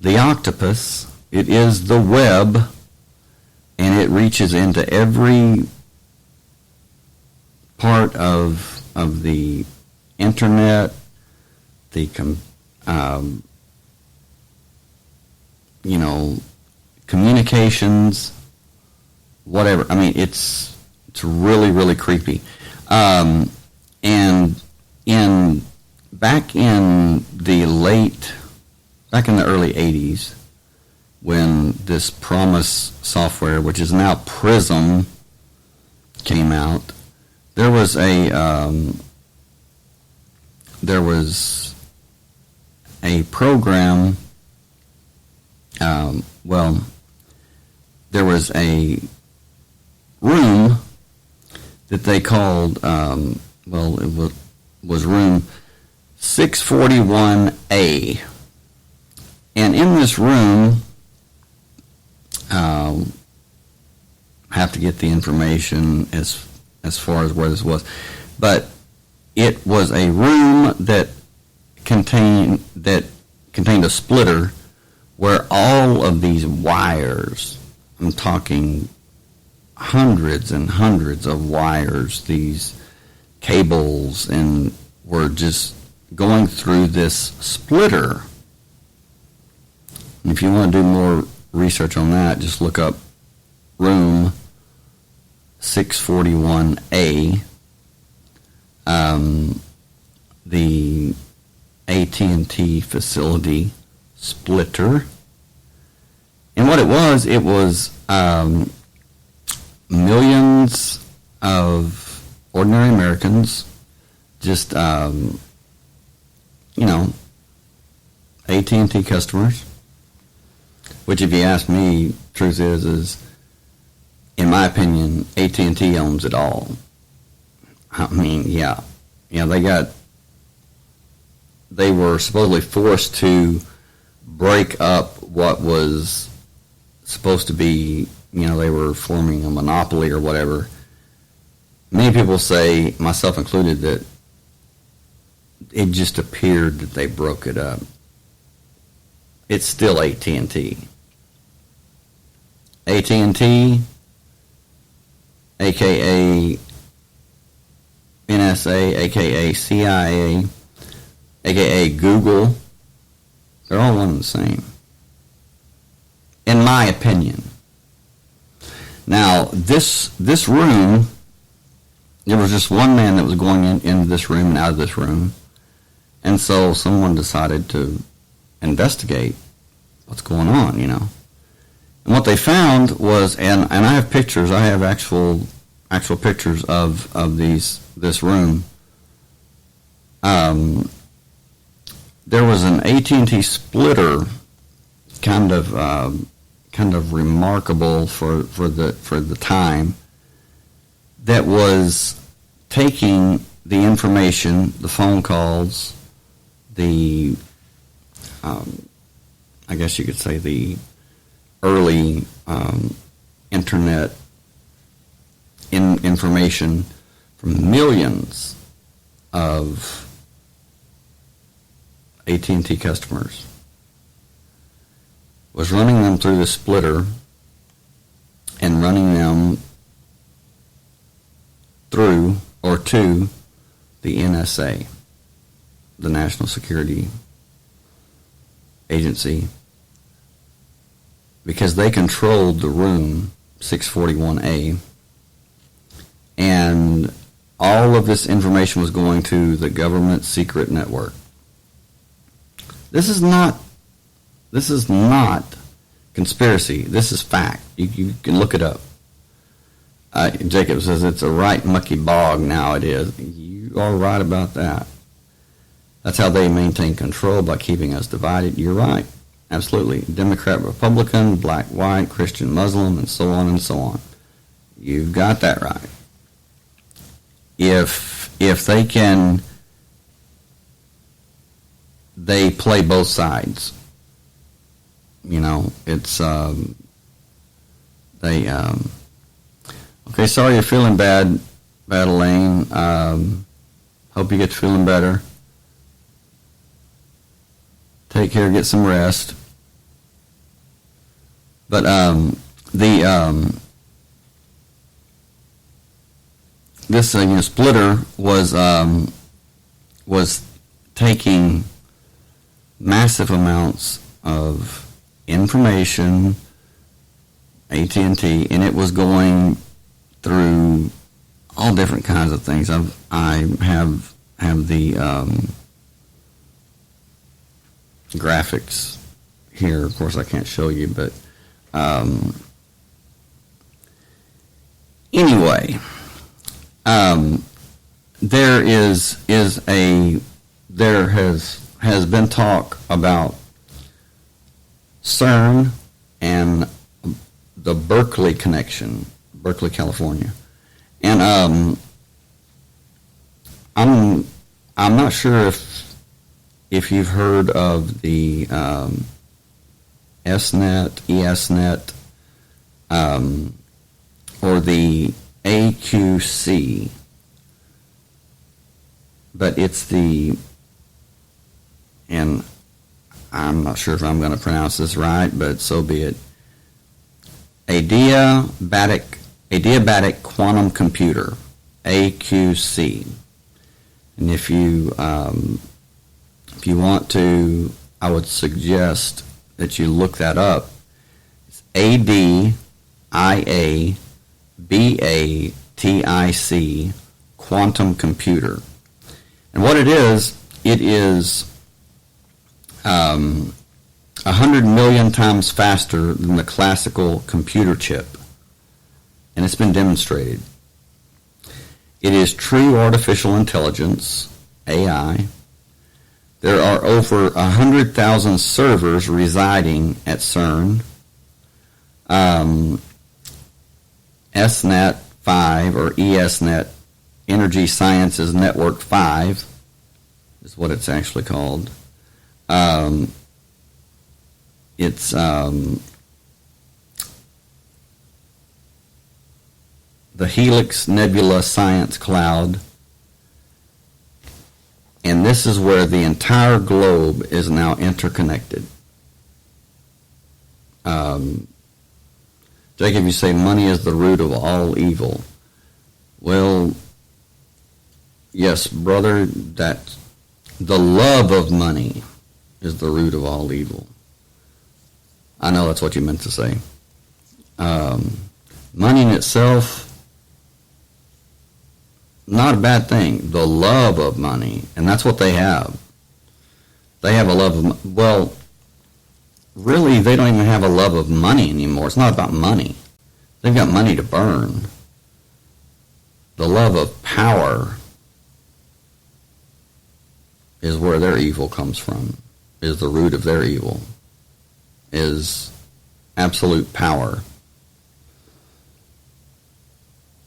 the octopus. It is the web, and it reaches into every part of the internet, the communications, whatever. I mean, it's really, really creepy. And back in the early 80s, when this Promise software, which is now Prism, came out, there was a program. There was a room that they called, it was room 641A. And in this room, have to get the information as far as where this was, but it was a room that contained a splitter where all of these wires, I'm talking hundreds and hundreds of wires, these cables, and were just going through this splitter. And if you want to do more research on that, just look up room 641A, the AT&T facility splitter. And what it was millions of ordinary Americans, just AT&T customers, which, if you ask me, truth is in my opinion, AT&T owns it all. I mean, they were supposedly forced to break up what was supposed to be, they were forming a monopoly or whatever. Many people say, myself included, that it just appeared that they broke it up. It's still AT&T. AT&T, aka NSA, aka CIA, aka Google, they're all one and the same, in my opinion. Now, this room, there was just one man that was going into this room and out of this room, And so someone decided to investigate what's going on, you know. And what they found was, and I have pictures, I have actual pictures of this room. There was an AT&T splitter, kind of remarkable for the time, that was taking the information, the phone calls, the I guess you could say the early internet information from millions of AT&T customers, was running them through the splitter and running them through or to the NSA, the National Security Agency, because they controlled the room 641A, and all of this information was going to the government secret network. This is not conspiracy. This is fact. You can look it up. Jacob says it's a right mucky bog now. It is. You are right about that. That's how they maintain control, by keeping us divided. You're right. Absolutely. Democrat, Republican, black, white, Christian, Muslim, and so on and so on. You've got that right. If they can, they play both sides. You know, it's they. Okay, sorry you're feeling bad, Elaine. Hope you get to feeling better. Take care, get some rest. But this splitter was taking massive amounts of information, AT&T, and it was going through all different kinds of things. I have the graphics here. Of course, I can't show you, but anyway, there has been talk about CERN and the Berkeley connection, Berkeley, California, and I'm not sure if you've heard of the SNet, ESNet, or the AQC, but it's and I'm not sure if I'm going to pronounce this right, but so be it. Adiabatic quantum computer, AQC. And if you want to, I would suggest that you look that up. It's ADIABATIC quantum computer. And what it is 100 million times faster than the classical computer chip. And it's been demonstrated. It is true artificial intelligence, AI. There are over 100,000 servers residing at CERN. SNet 5, or ESNet, Energy Sciences Network 5, is what it's actually called. It's the Helix Nebula Science Cloud, and this is where the entire globe is now interconnected. Jacob, you say money is the root of all evil. Well, yes, brother, that the love of money is the root of all evil. I know that's what you meant to say. Money in itself, not a bad thing. The love of money, and that's what they have. They have a love of, well, really, they don't even have a love of money anymore. It's not about money. They've got money to burn. The love of power is where their evil comes from, is the root of their evil, is absolute power.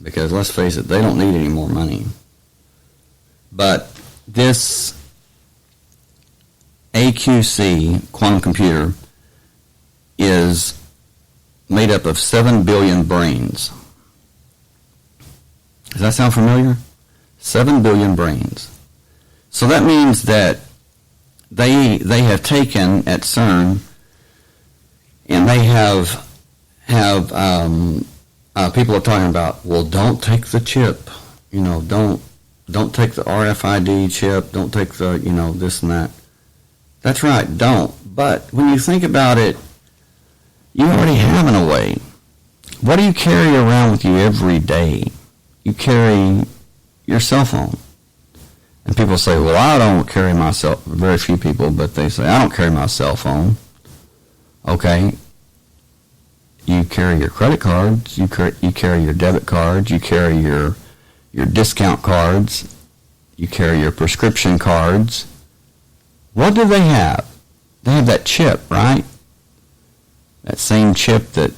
Because let's face it, they don't need any more money. But this AQC quantum computer is made up of 7 billion brains. Does that sound familiar? 7 billion brains. So that means that they have taken at CERN, and they have people are talking about, well, don't take the chip, don't take the RFID chip, don't take the, this and that. That's right, don't. But when you think about it, you already have in a way. What do you carry around with you every day? You carry your cell phone. And people say, well, I don't carry my cell, very few people, but they say, I don't carry my cell phone. Okay. You carry your credit cards, you carry your debit cards, you carry your discount cards, you carry your prescription cards. What do they have? They have that chip, right? That same chip that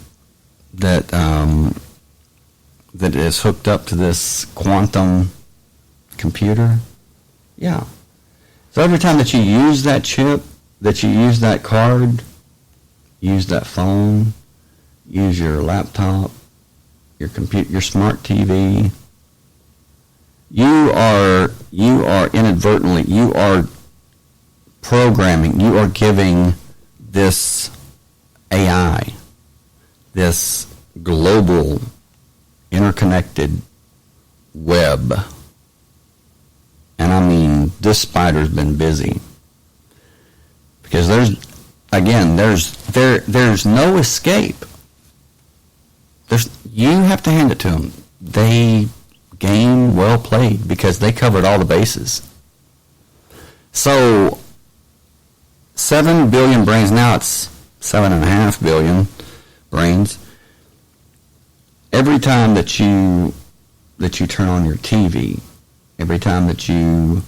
is hooked up to this quantum computer. Yeah. So every time that you use that chip, that you use that card, use that phone, use your laptop, your computer, your smart TV, you are inadvertently, you are programming, you are giving this AI, this global interconnected web, and I mean, this spider's been busy, because there's no escape. You have to hand it to them. They game well played, because they covered all the bases. So 7 billion brains, now it's 7.5 billion brains. Every time that you turn on your TV, every time that you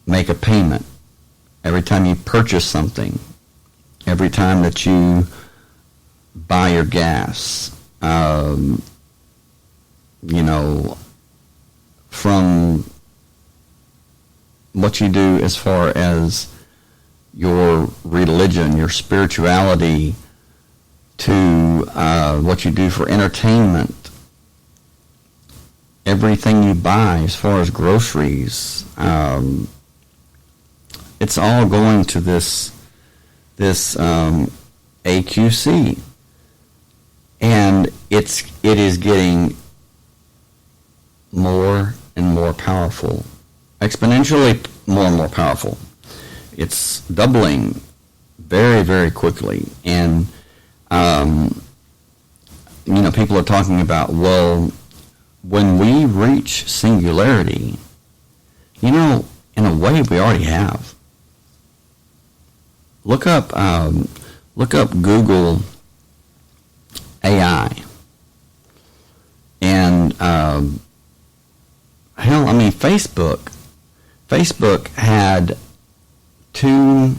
make a payment, every time you purchase something, every time that you buy your gas, from what you do as far as your religion, your spirituality, to what you do for entertainment, everything you buy as far as groceries, it's all going to this AQC, and it is getting more and more powerful, exponentially more and more powerful. It's doubling very, very quickly, and people are talking about, well, when we reach singularity, in a way we already have. Look up Google AI, and Facebook had 2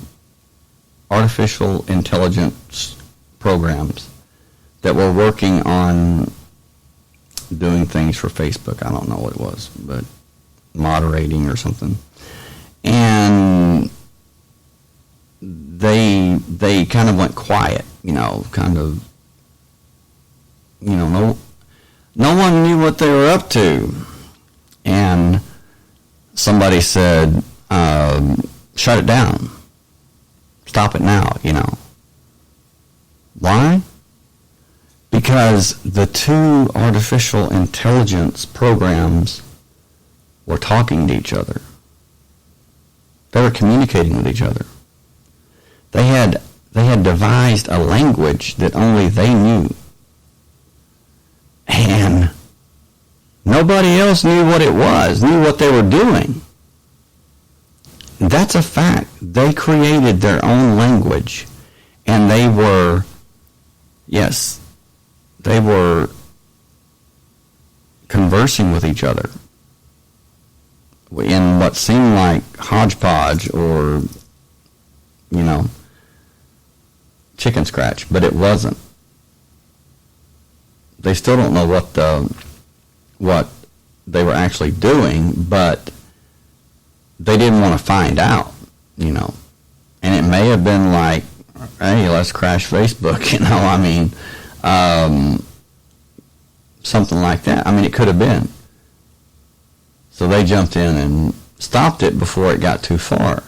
artificial intelligence programs that were working on doing things for Facebook. I don't know what it was, but moderating or something. And they kind of went quiet, no one knew what they were up to. And somebody said, shut it down. Stop it now, Why? Because the 2 artificial intelligence programs were talking to each other. They were communicating with each other. They had devised a language that only they knew. And nobody else knew what it was, knew what they were doing. That's a fact. They created their own language, and they were conversing with each other in what seemed like hodgepodge or, chicken scratch, but it wasn't. They still don't know what they were actually doing, but they didn't want to find out, And it may have been like, hey, let's crash Facebook, something like that. It could have been. So they jumped in and stopped it before it got too far.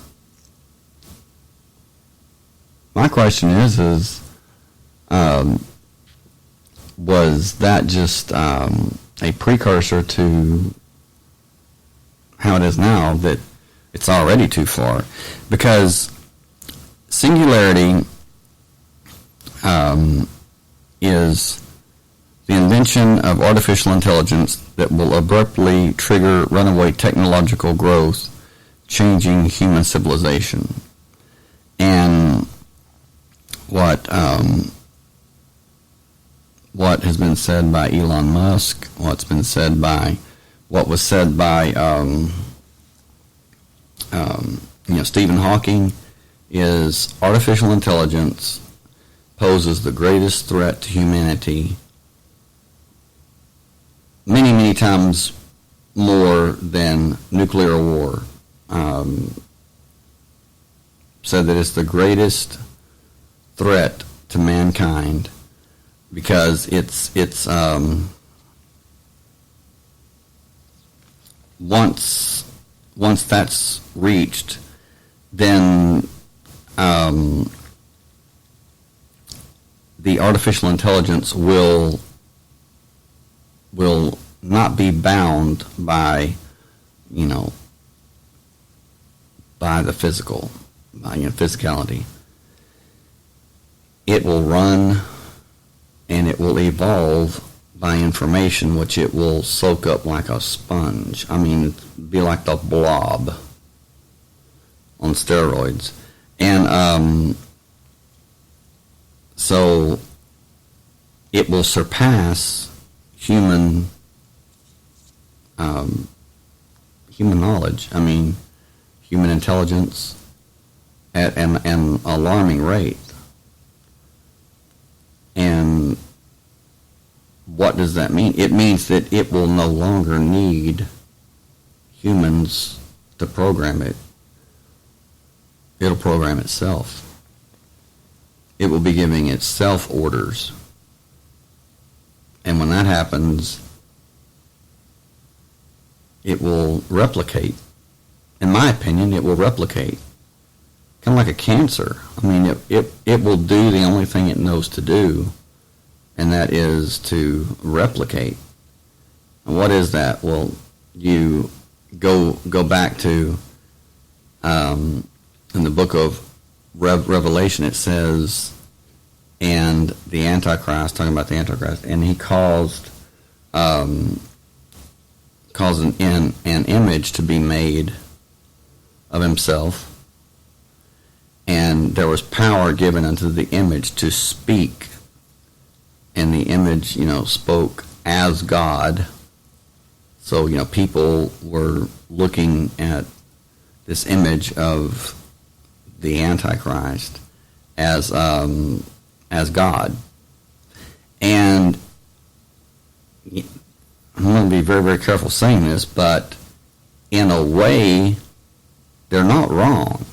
My question is was that just a precursor to how it is now, that it's already too far? Because singularity is the invention of artificial intelligence that will abruptly trigger runaway technological growth, changing human civilization. And what has been said by Elon Musk, what was said by Stephen Hawking, is artificial intelligence poses the greatest threat to humanity, many, many times more than nuclear war. Said that it's the greatest threat to mankind because it's once that's reached, then the artificial intelligence will not be bound by the physical, by physicality. It will run and it will evolve by information, which it will soak up like a sponge. Be like the Blob on steroids. And so it will surpass human knowledge. Human intelligence at an alarming rate. And what does that mean? It means that it will no longer need humans to program it. It'll program itself. It will be giving itself orders. And when that happens, it will replicate. In my opinion, it will replicate. Kind of like a cancer. It will do the only thing it knows to do, and that is to replicate. And what is that? Well, you go back to in the book of Revelation, it says, and the Antichrist, talking about the Antichrist, and he caused an image to be made of himself, and there was power given unto the image to speak, and the image, spoke as God. So, people were looking at this image of the Antichrist as God. And I'm going to be very, very careful saying this, but in a way, they're not wrong.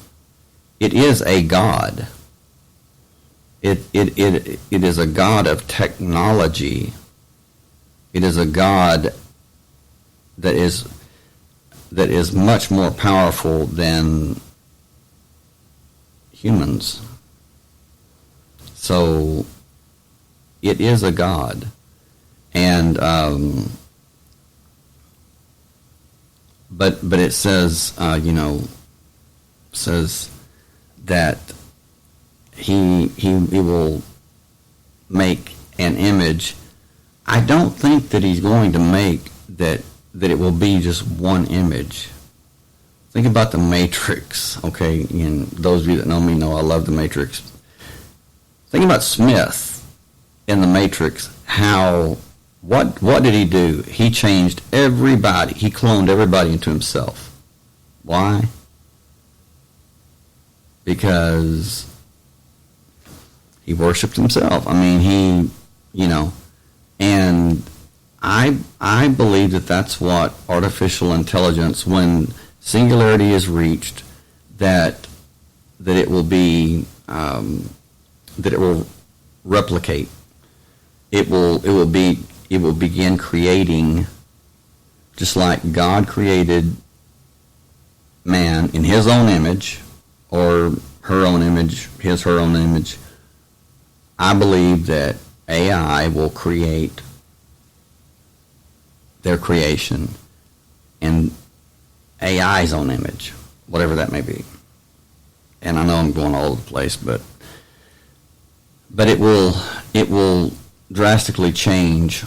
It is a God. It is a God of technology. It is a God that is much more powerful than humans. So it is a God, and but it says says that he will make an image. I don't think that he's going to make that it will be just one image. think about the Matrix, okay? And those of you that know me know I love the Matrix. Think about Smith in the Matrix. What did he do? He changed everybody. He cloned everybody into himself. Why? Because he worshipped himself. I mean, and I believe that that's what artificial intelligence, when singularity is reached, that it will be that it will replicate. It will begin creating, just like God created man in His own image, or her own image, her own image. I believe that AI will create their creation in AI's own image, whatever that may be. And I know I'm going all over the place, but it will drastically change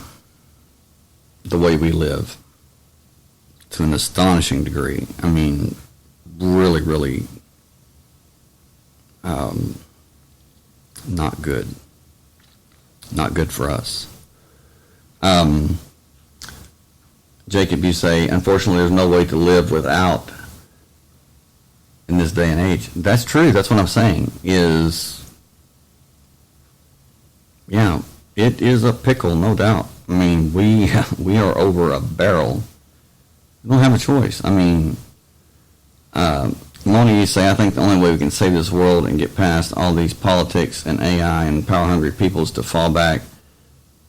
the way we live to an astonishing degree. I mean, really, really not good. Not good for us. Jacob, you say, unfortunately, there's no way to live without in this day and age. That's true. That's what I'm saying. It is a pickle, no doubt. I mean, we are over a barrel. We don't have a choice. I mean, Moni, you say, I think the only way we can save this world and get past all these politics and AI and power-hungry people is to fall back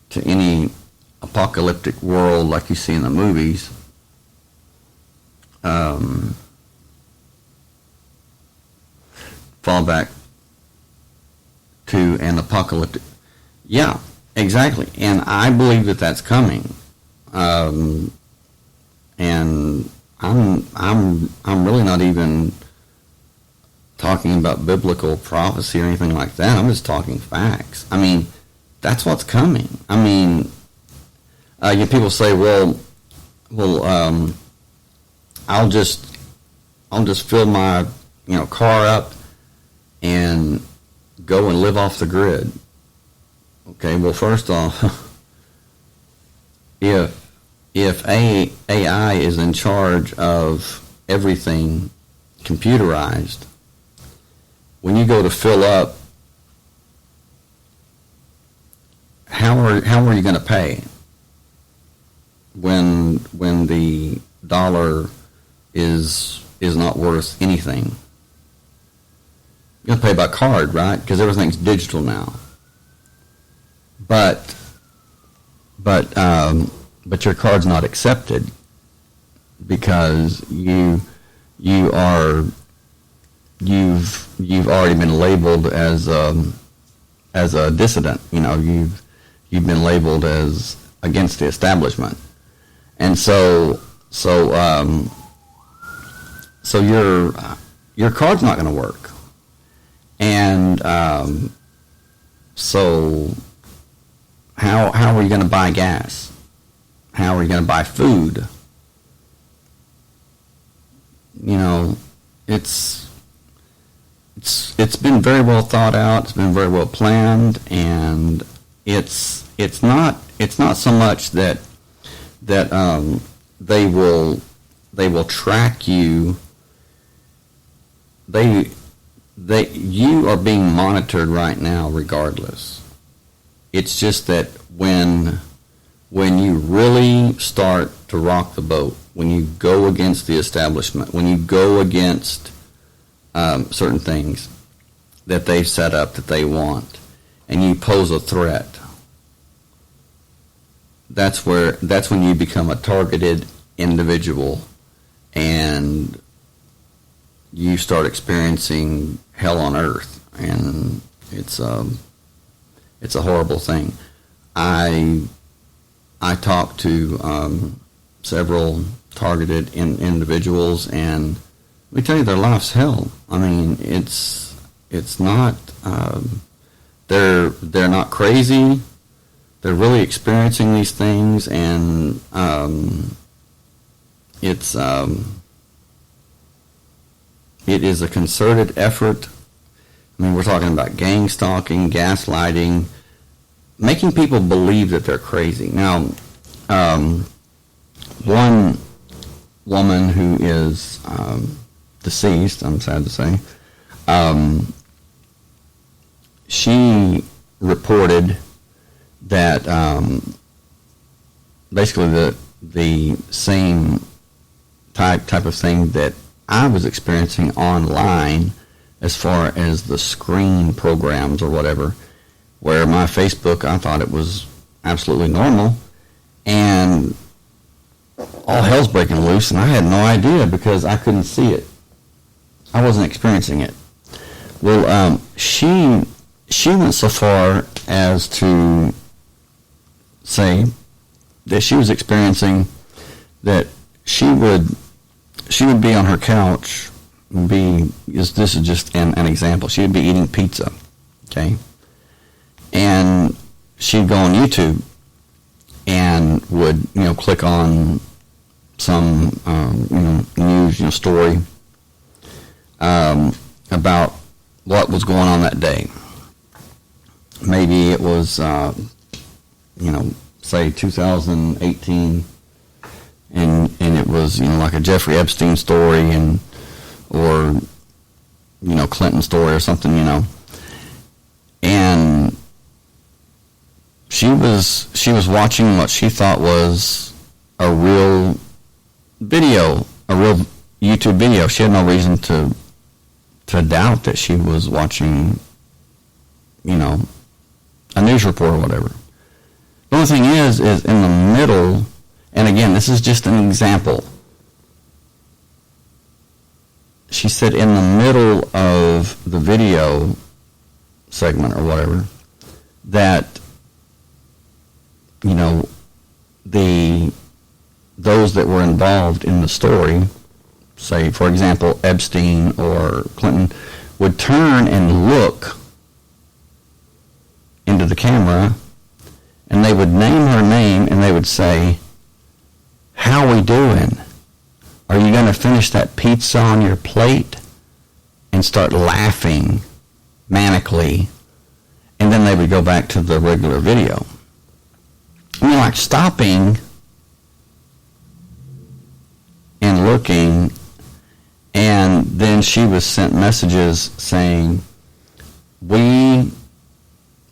to any apocalyptic world like you see in the movies. Fall back to an apocalyptic. Yeah, exactly. And I believe that that's coming. And I'm really not even talking about biblical prophecy or anything like that. I'm just talking facts. I mean, that's what's coming. I mean, people say, well, I'll just fill my car up and go and live off the grid. Okay, well, first off, if AI is in charge of everything computerized, when you go to fill up, how are you going to pay when the dollar is not worth anything? You're going to pay by card, right? Because everything's digital now. But your card's not accepted because you've already been labeled as a dissident. You've been labeled as against the establishment, and so your card's not going to work, and so how are you going to buy gas? How are you going to buy food? It's been very well thought out. It's been very well planned, and it's not so much that they will track you. You are being monitored right now, regardless. It's just that when you really start to rock the boat, when you go against the establishment, when you go against certain things that they've set up that they want, and you pose a threat, that's when you become a targeted individual, and you start experiencing hell on earth, and it's a horrible thing. I talked to several targeted individuals, and let me tell you, their life's hell. I mean, it's not. They're not crazy. They're really experiencing these things, and it's it is a concerted effort. I mean, we're talking about gang stalking, gaslighting, making people believe that they're crazy. Now, one woman who is deceased, I'm sad to say, she reported that basically the same type of thing that I was experiencing online as far as the screen programs or whatever, where my Facebook, I thought it was absolutely normal, and all hell's breaking loose, and I had no idea because I couldn't see it. I wasn't experiencing it. Well, she went so far as to say that she was experiencing that she would be on her couch, this is just an example, she would be eating pizza, okay, and she'd go on YouTube and would, click on some, news, story about what was going on that day. Maybe it was, say 2018, and it was, like a Jeffrey Epstein story, or Clinton story or something, and she was watching what she thought was a real video, a real YouTube video. She had no reason to doubt that she was watching, a news report or whatever. The only thing is in the middle, and again, this is just an example. She said in the middle of the video segment or whatever, that, those that were involved in the story, say, for example, Epstein or Clinton, would turn and look into the camera, and they would name her name, and they would say, "How we doing? Are you going to finish that pizza on your plate?" And start laughing manically, and then they would go back to the regular video. I mean, like stopping and looking, and then she was sent messages saying,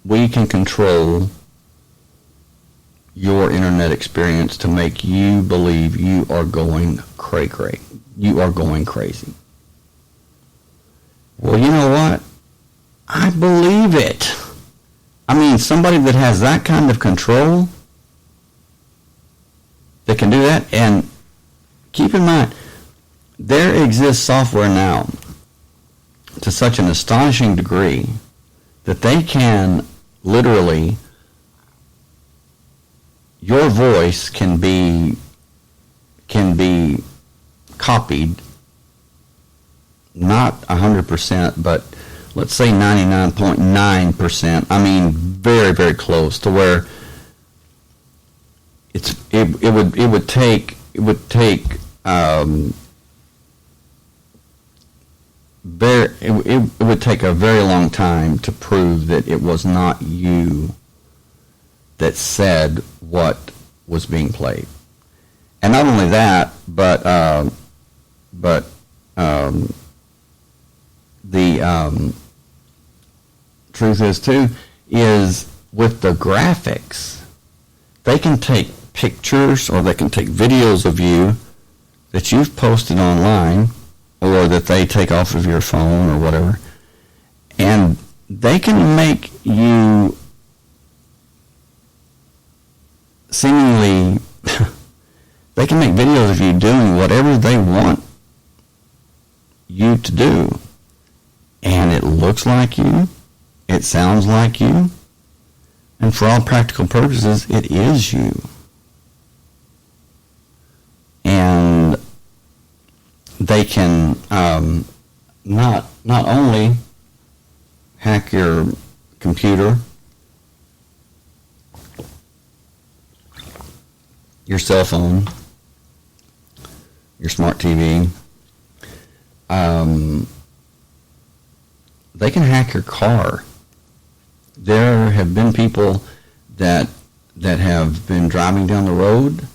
we can control your internet experience to make you believe you are going cray-cray. You are going crazy. Well, you know what? I believe it. I mean, somebody that has that kind of control, that can do that, and keep in mind, there exists software now to such an astonishing degree that they can literally, your voice can be copied, not 100%, but let's say 99.9%. I mean, very, very close to where it would take a very long time to prove that it was not you that said what was being played. And not only that, but the truth is too, is with the graphics, they can take pictures or they can take videos of you that you've posted online or that they take off of your phone or whatever, and they can make you seemingly they can make videos of you doing whatever they want you to do, and it looks like you, it sounds like you, and for all practical purposes, it is you. And they can not only hack your computer, your cell phone, your smart TV, they can hack your car. There have been people that have been driving down the road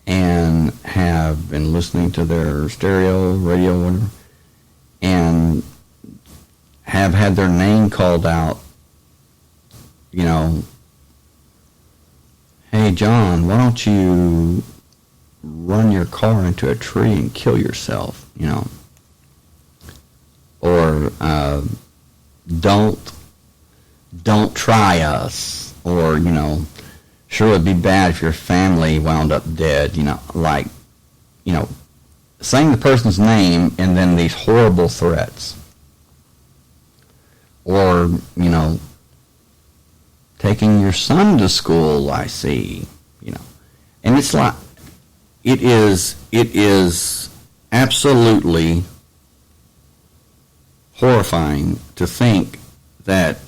and have been listening to their stereo, radio, whatever, and have had their name called out. You know, hey John, why don't you run your car into a tree and kill yourself? You know, or don't try us, or you know, sure it'd be bad if your family wound up dead. You know, like, you know, saying the person's name and then these horrible threats, or you know, taking your son to school, I see, you know. And it's like, it is absolutely horrifying to think that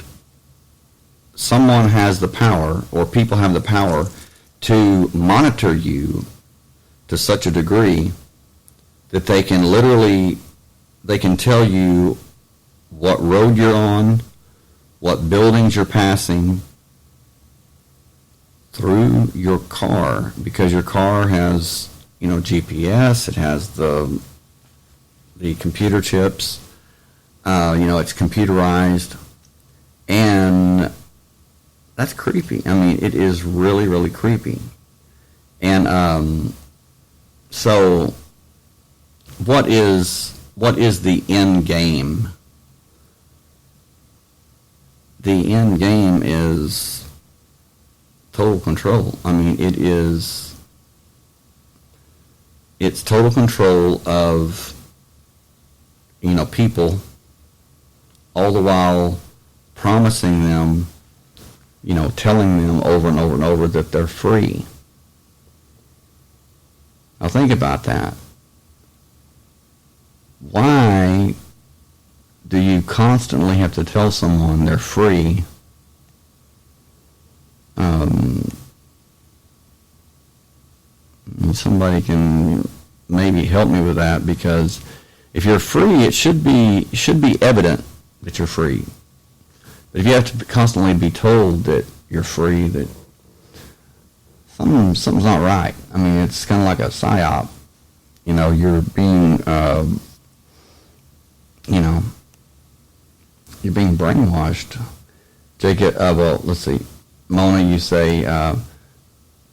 someone has the power, or people have the power, to monitor you to such a degree that they can tell you what road you're on, what buildings you're passing, through your car, because your car has, you know, GPS, it has the computer chips, you know, it's computerized, and that's creepy. I mean, it is really, really creepy. And so, what is the end game? The end game is total control. I mean, it's total control of, you know, people, all the while promising them, you know, telling them over and over and over that they're free. Now think about that. Why do you constantly have to tell someone they're free? Somebody can maybe help me with that, because if you're free, it should be evident that you're free. But if you have to constantly be told that you're free, that something's not right. I mean, it's kind of like a psyop. You know, you're being you know, you're being brainwashed. Jacob, well, let's see. Mona, you say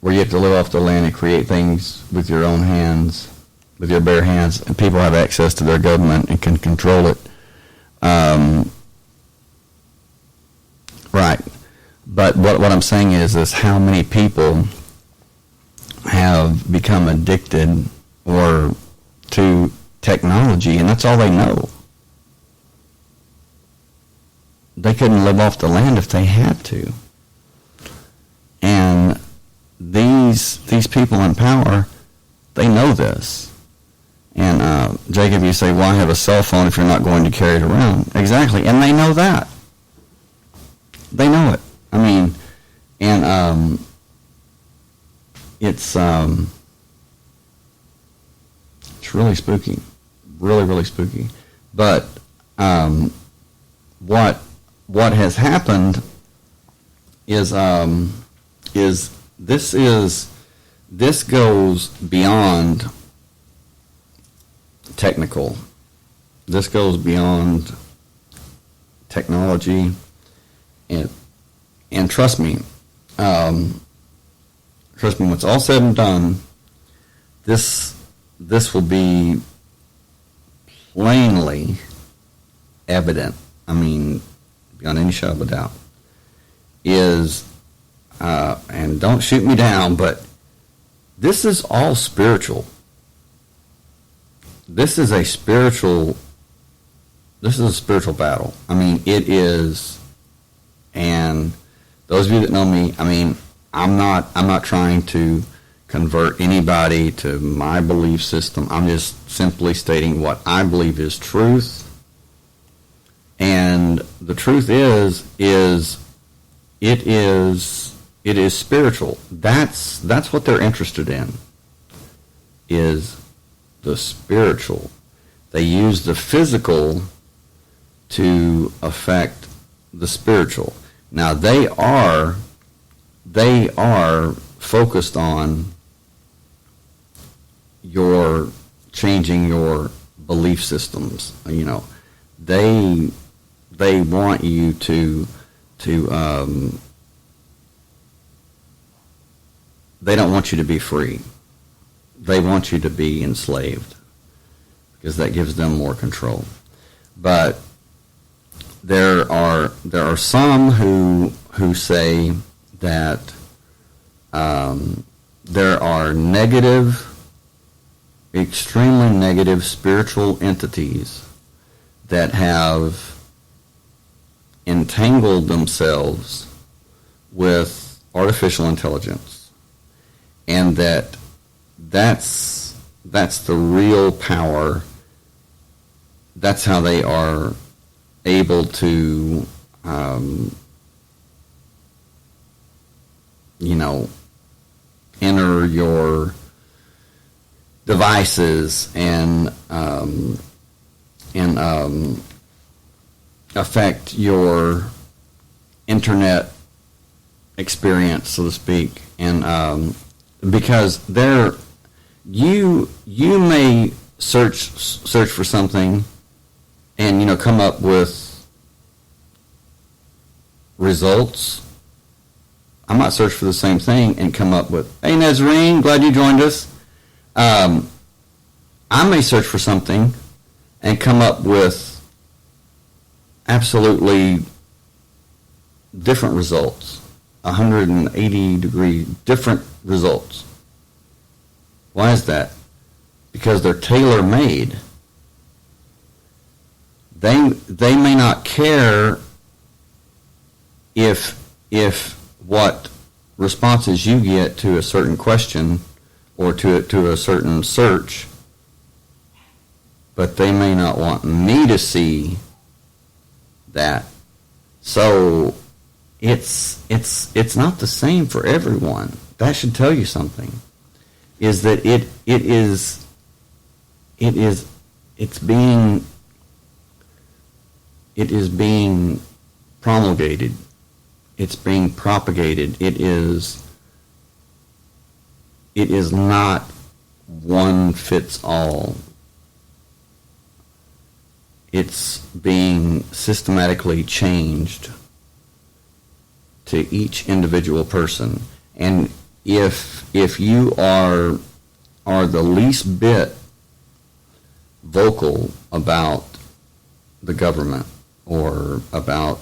where you have to live off the land and create things with your own hands, with your bare hands, and people have access to their government and can control it. Right. But what I'm saying is how many people have become addicted or to technology, and that's all they know. They couldn't live off the land if they had to. And these people in power, they know this. And Jacob, you say, why have a cell phone if you're not going to carry it around? Exactly, and they know that. They know it. I mean, and it's really spooky, really spooky. But what has happened is this goes beyond technical. This goes beyond technology, and trust me, when it's all said and done, this will be plainly evident. I mean, beyond any shadow of a doubt, is, and don't shoot me down, but this is all spiritual. This is a spiritual battle. I mean, it is, and those of you that know me, I mean, I'm not trying to convert anybody to my belief system. I'm just simply stating what I believe is truth. And the truth is it is spiritual. That's what they're interested in, is the spiritual. They use the physical to affect the spiritual. Now they are focused on your changing your belief systems. They want you to they don't want you to be free. They want you to be enslaved because that gives them more control. But there are some who say that there are extremely negative spiritual entities that have entangled themselves with artificial intelligence, and that's the real power. That's how they are able to enter your devices and affect your internet experience, so to speak. And because you may search for something and come up with results. I might search for the same thing and come up with, "Hey Nazarene, glad you joined us." I may search for something and come up with absolutely different results, 180-degree different results. Why is that? Because they're tailor-made. They may not care if what responses you get to a certain question or to a certain search, but they may not want me to see that. So it's not the same for everyone. That should tell you something. Is that it is being promulgated. It's being propagated. It is not one fits all. It's being systematically changed to each individual person. And if you are the least bit vocal about the government or about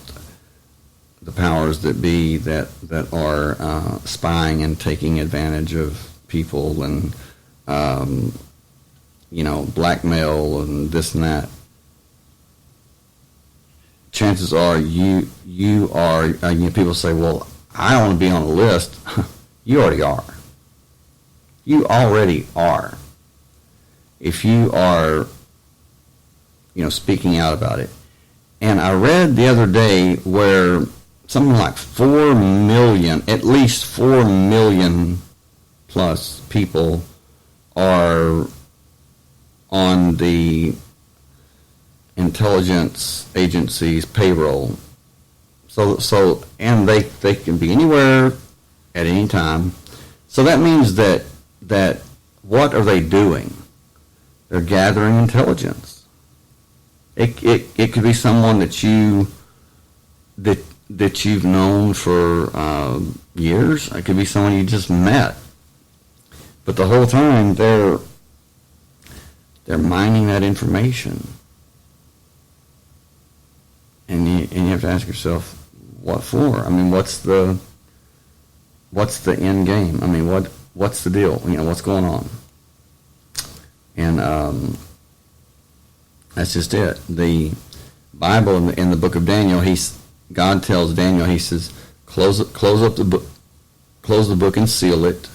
the powers that be that are spying and taking advantage of people and blackmail and this and that, chances are you are. People say, "Well, I want to be on a list." You already are. You already are. If you are, speaking out about it. And I read the other day where something like 4 million, at least 4 million plus people are on the intelligence agency's payroll. So and they can be anywhere at any time. So that means that what are they doing? They're gathering intelligence. It could be someone that you've known for years. It could be someone you just met. But the whole time they're mining that information. And you have to ask yourself, what for? I mean, what's the end game? I mean, what's the deal? What's going on? And that's just it. The Bible in the book of Daniel, God tells Daniel, he says, close the book and seal it.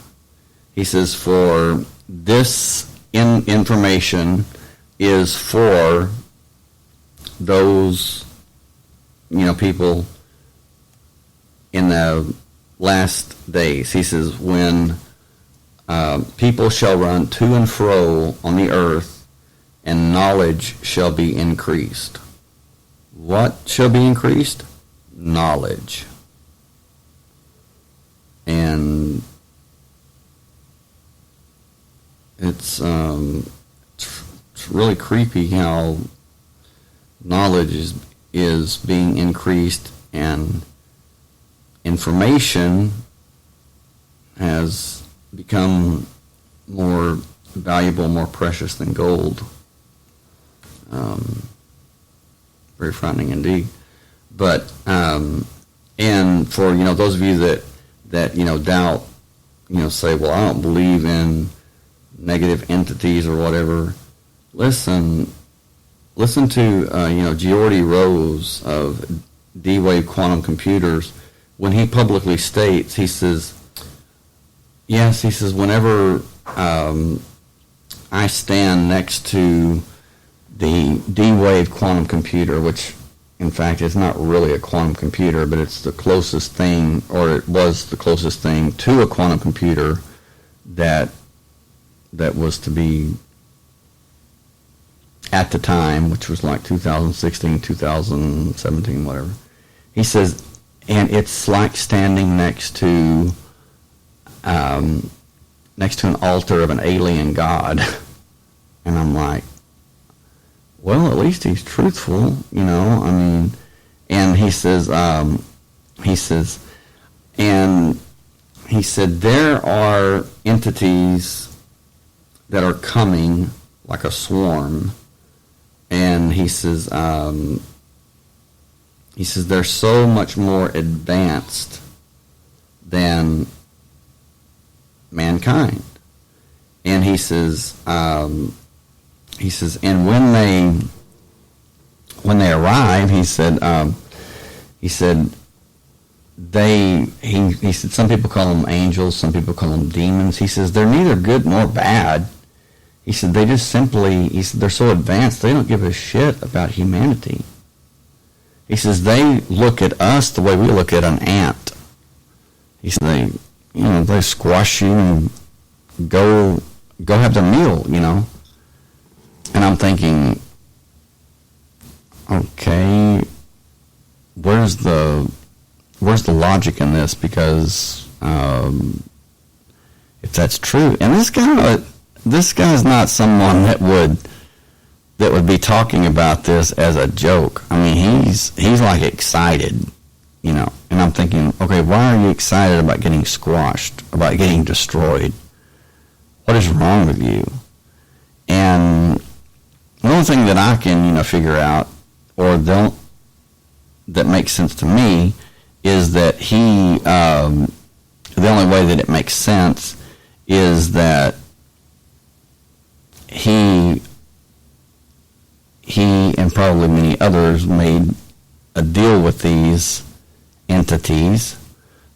He says, for this information is for those people in the last days. He says, when people shall run to and fro on the earth and knowledge shall be increased. What shall be increased? Knowledge. And it's really creepy how knowledge is being increased and information has become more valuable, more precious than gold. Very frightening indeed. But and for those of you that doubt, say, well, I don't believe in negative entities or whatever. Listen to Geordie Rose of D-Wave Quantum Computers. When he publicly states, he says, whenever I stand next to the D-Wave quantum computer, which in fact is not really a quantum computer, but it's the closest thing, or it was the closest thing to a quantum computer that was to be at the time, which was like 2016, 2017, whatever. He says, and it's like standing next to an altar of an alien god. And I'm like, well, at least he's truthful, and he said, there are entities that are coming like a swarm, and he says they're so much more advanced than mankind. And he says, and when they arrive, he said some people call them angels, some people call them demons. He says they're neither good nor bad. He said they just simply, they're so advanced they don't give a shit about humanity. He says they look at us the way we look at an ant. He said they squash you and go have their meal, And I'm thinking, okay, where's the logic in this? Because if that's true, and this guy's not someone that would be talking about this as a joke. I mean, he's like excited, And I'm thinking, okay, why are you excited about getting squashed, about getting destroyed? What is wrong with you? And the only thing that I can, figure out, or that makes sense to me, is that the only way that it makes sense is that he and probably many others made a deal with these entities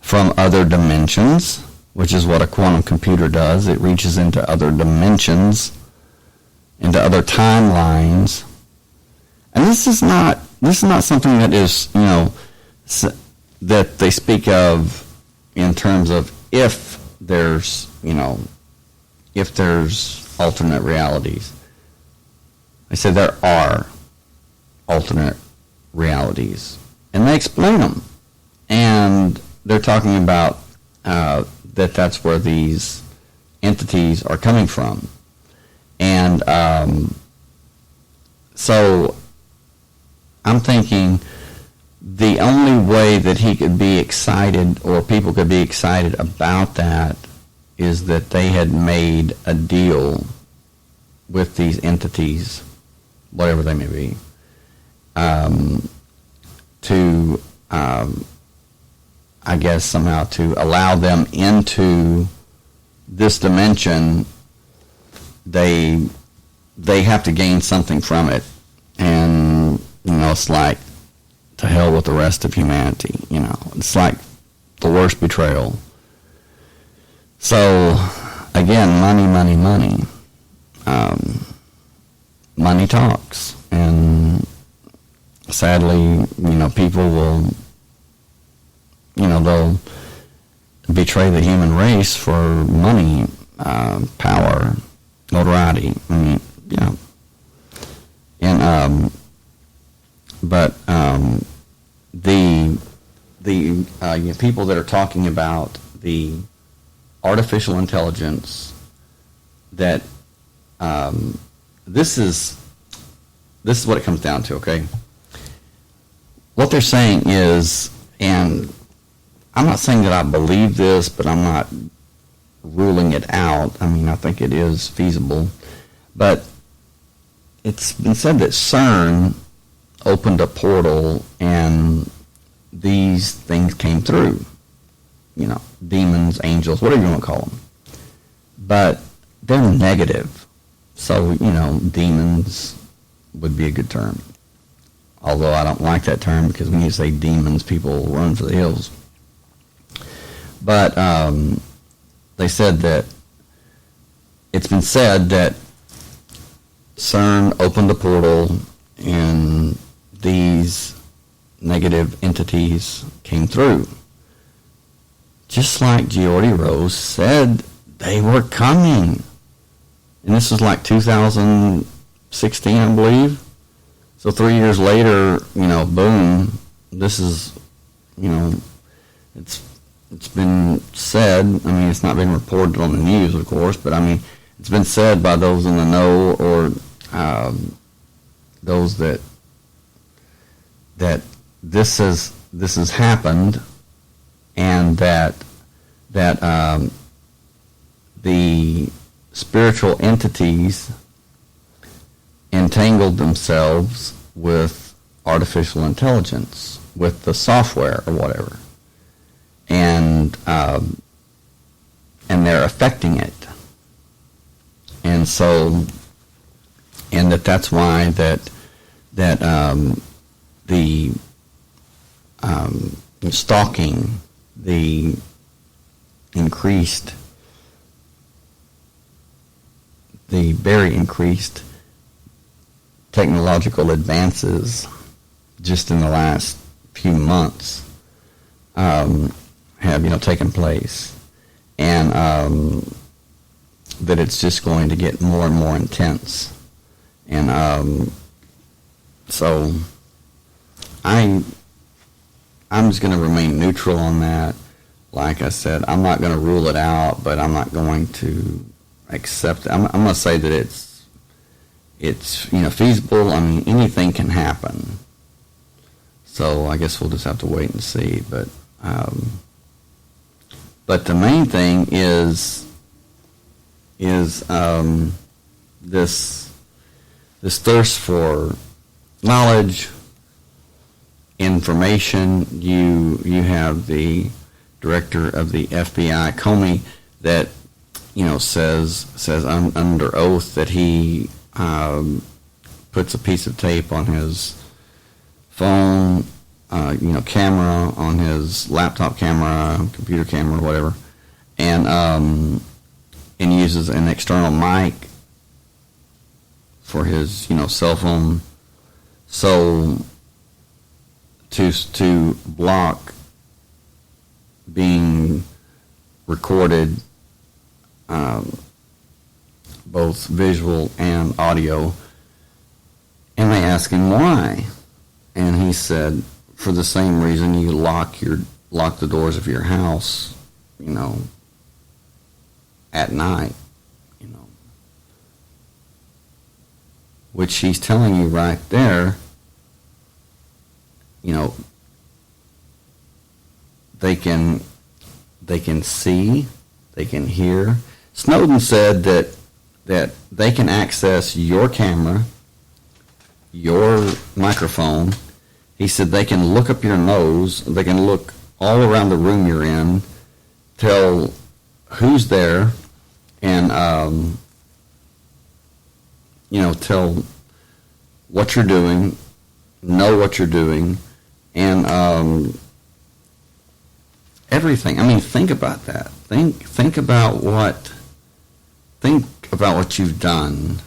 from other dimensions, which is what a quantum computer does. It reaches into other dimensions, into other timelines. And this is not something that is, that they speak of in terms of if there's alternate realities. They say there are alternate realities, and they explain them. And they're talking about that's where these entities are coming from. And so I'm thinking the only way that he could be excited, or people could be excited about that, is that they had made a deal with these entities, whatever they may be, to I guess somehow to allow them into this dimension. They have to gain something from it, and it's like, to hell with the rest of humanity. It's like the worst betrayal. So again, money. Money talks, and sadly, people will, they'll betray the human race for money, power, notoriety. And but the people that are talking about the artificial intelligence, that this is what it comes down to. Okay, what they're saying is, and I'm not saying that I believe this, but I'm not ruling it out. I mean, I think it is feasible, but it's been said that CERN opened a portal and these things came through. You know, demons, angels, whatever you want to call them. But they're negative. So, you know, demons would be a good term. Although I don't like that term, because when you say demons, people run for the hills. But they said that it's been said that CERN opened a portal and these negative entities came through. Just like Geordie Rose said they were coming. And this was like 2016, I believe. So 3 years later, you know, boom, this is, you know, it's been said. I mean, it's not been reported on the news, of course, but I mean, it's been said by those in the know, or those that this has happened, and that the spiritual entities entangled themselves with artificial intelligence, with the software or whatever, and they're affecting it, and so, and that's why the stalking, the increased, the very increased technological advances just in the last few months have, you know, taken place, and that it's just going to get more and more intense, and so I'm just going to remain neutral on that. Like I said, I'm not going to rule it out, but I'm not going to accept it. I'm going to say that it's you know, feasible. I mean, anything can happen. So I guess we'll just have to wait and see. But the main thing is this thirst for knowledge, information. You have the director of the FBI, Comey, that, you know, says under oath that he puts a piece of tape on his phone, you know, camera, on his laptop camera, computer camera, whatever, and uses an external mic for his, you know, cell phone, so to block being recorded, both visual and audio. And they asked him why, and he said, for the same reason you lock the doors of your house, you know, at night, you know, which he's telling you right there, you know, they can see, they can hear. Snowden said that they can access your camera, your microphone. He said they can look up your nose, they can look all around the room you're in, tell who's there, and you know, tell what you're doing, know what you're doing, and everything. I mean, think about that. Think about what you've done,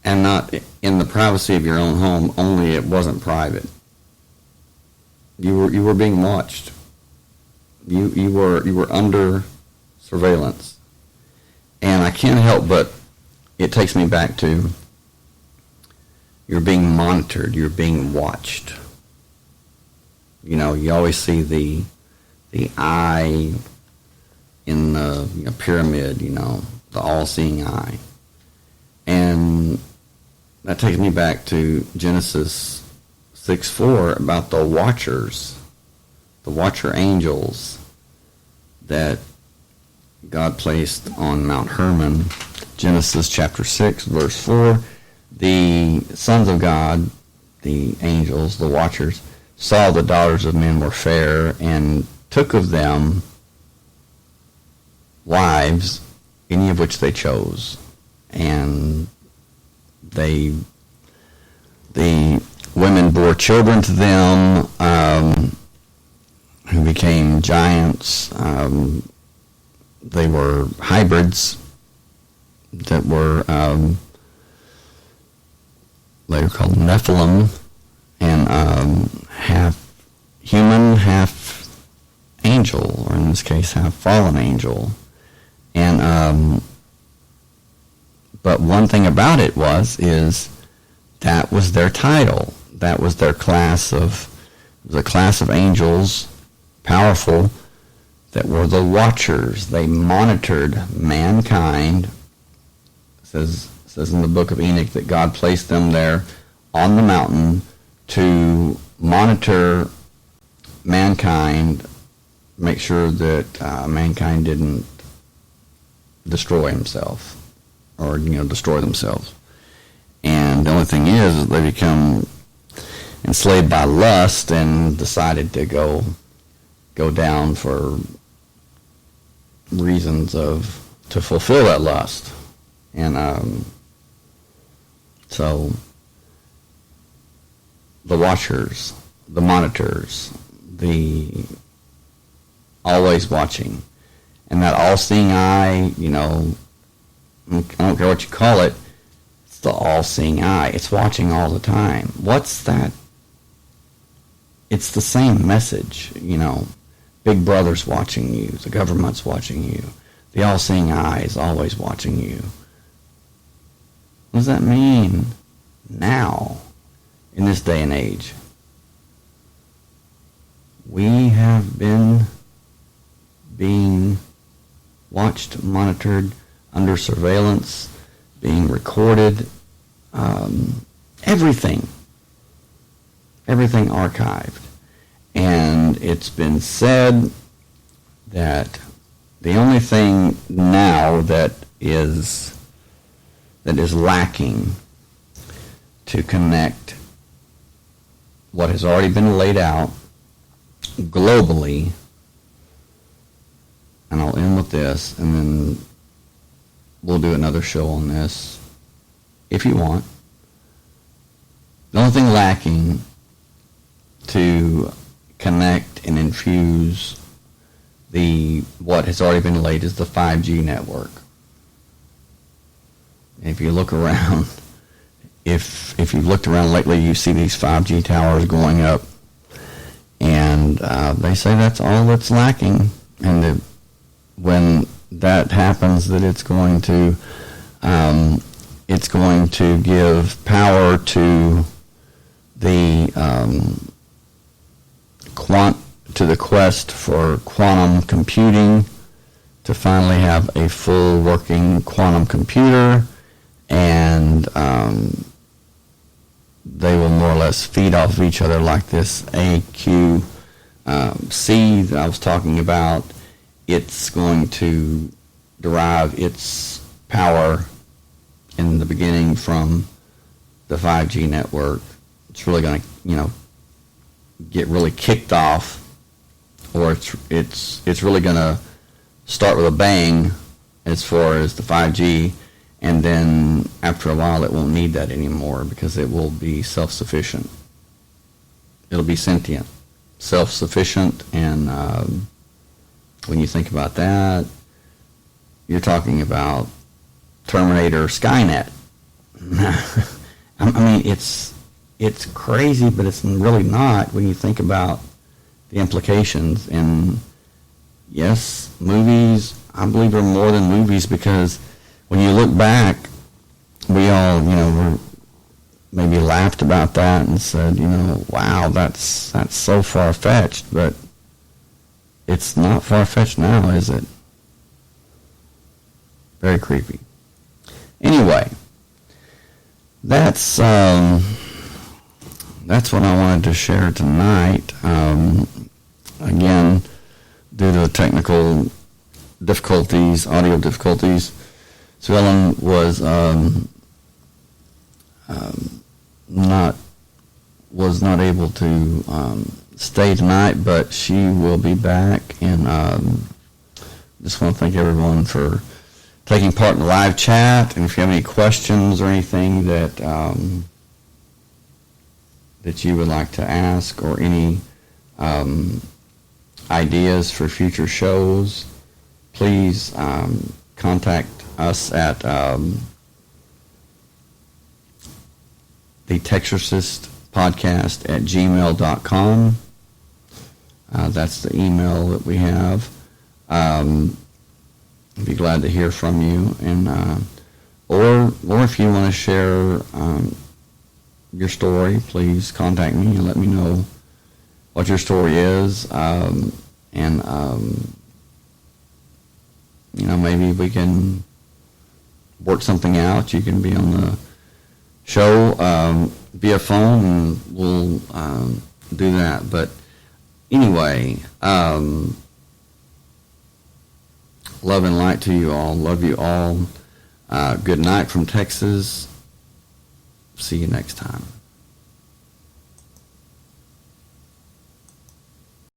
and not in the privacy of your own home. Only it wasn't private. You were being watched. You were under surveillance, and I can't help but it takes me back to you're being monitored, you're being watched. You know, you always see the eye in the pyramid, you know, the all-seeing eye. And that takes me back to Genesis 6:4 about the watchers, the watcher angels that God placed on Mount Hermon. Genesis chapter 6, verse 4, the sons of God, the angels, the watchers, saw the daughters of men were fair and took of them wives, any of which they chose. And the women bore children to them, who became giants. They were hybrids that were later called Nephilim, and half human, half angel, or in this case, half fallen angel. And but one thing about it is that was their title. That was their class of angels, powerful, that were the watchers. They monitored mankind. It says in the book of Enoch that God placed them there on the mountain to monitor mankind, make sure that mankind didn't destroy himself or destroy themselves. And the only thing is they become enslaved by lust and decided to go down for reasons to fulfill that lust. And so the watchers, the monitors, the always watching, and that all-seeing eye, I don't care what you call it, it's the all-seeing eye. It's watching all the time. What's that? It's the same message, Big Brother's watching you, the government's watching you, the all-seeing eye is always watching you. What does that mean now, in this day and age? We have been being watched, monitored, under surveillance, being recorded, everything archived. And it's been said that the only thing now that is lacking to connect what has already been laid out globally, and I'll end with this, and then we'll do another show on this if you want. The only thing lacking to connect and infuse what has already been laid is the 5G network. If you look around, if you've looked around lately, you see these 5G towers going up, and they say that's all that's lacking, and that when that happens, that it's going to give power to the quest for quantum computing, to finally have a full working quantum computer, and they will more or less feed off of each other like this AQC that I was talking about. It's going to derive its power in the beginning from the 5G network. It's really going to, get really kicked off, or it's really going to start with a bang as far as the 5G, and then after a while it won't need that anymore because it will be self-sufficient. It'll be sentient, self-sufficient, and when you think about that, you're talking about Terminator, Skynet. I mean, it's crazy, but it's really not when you think about the implications. And yes, movies, I believe, are more than movies, because when you look back, we all, maybe laughed about that and said, wow, that's so far-fetched, but it's not far-fetched now, is it? Very creepy. Anyway, that's what I wanted to share tonight. Again, due to the technical difficulties, audio difficulties, Sue Ellen was not able to stay tonight, but she will be back. And just want to thank everyone for taking part in the live chat. And if you have any questions or anything that that you would like to ask, or any ideas for future shows, please contact us at the Texarcist podcast at gmail.com. That's the email that we have. I'd be glad to hear from you, and or if you want to share your story, please contact me and let me know what your story is, and maybe we can work something out. You can be on the show via phone, and we'll do that. But anyway, love and light to you all. Love you all. Good night from Texas. See you next time.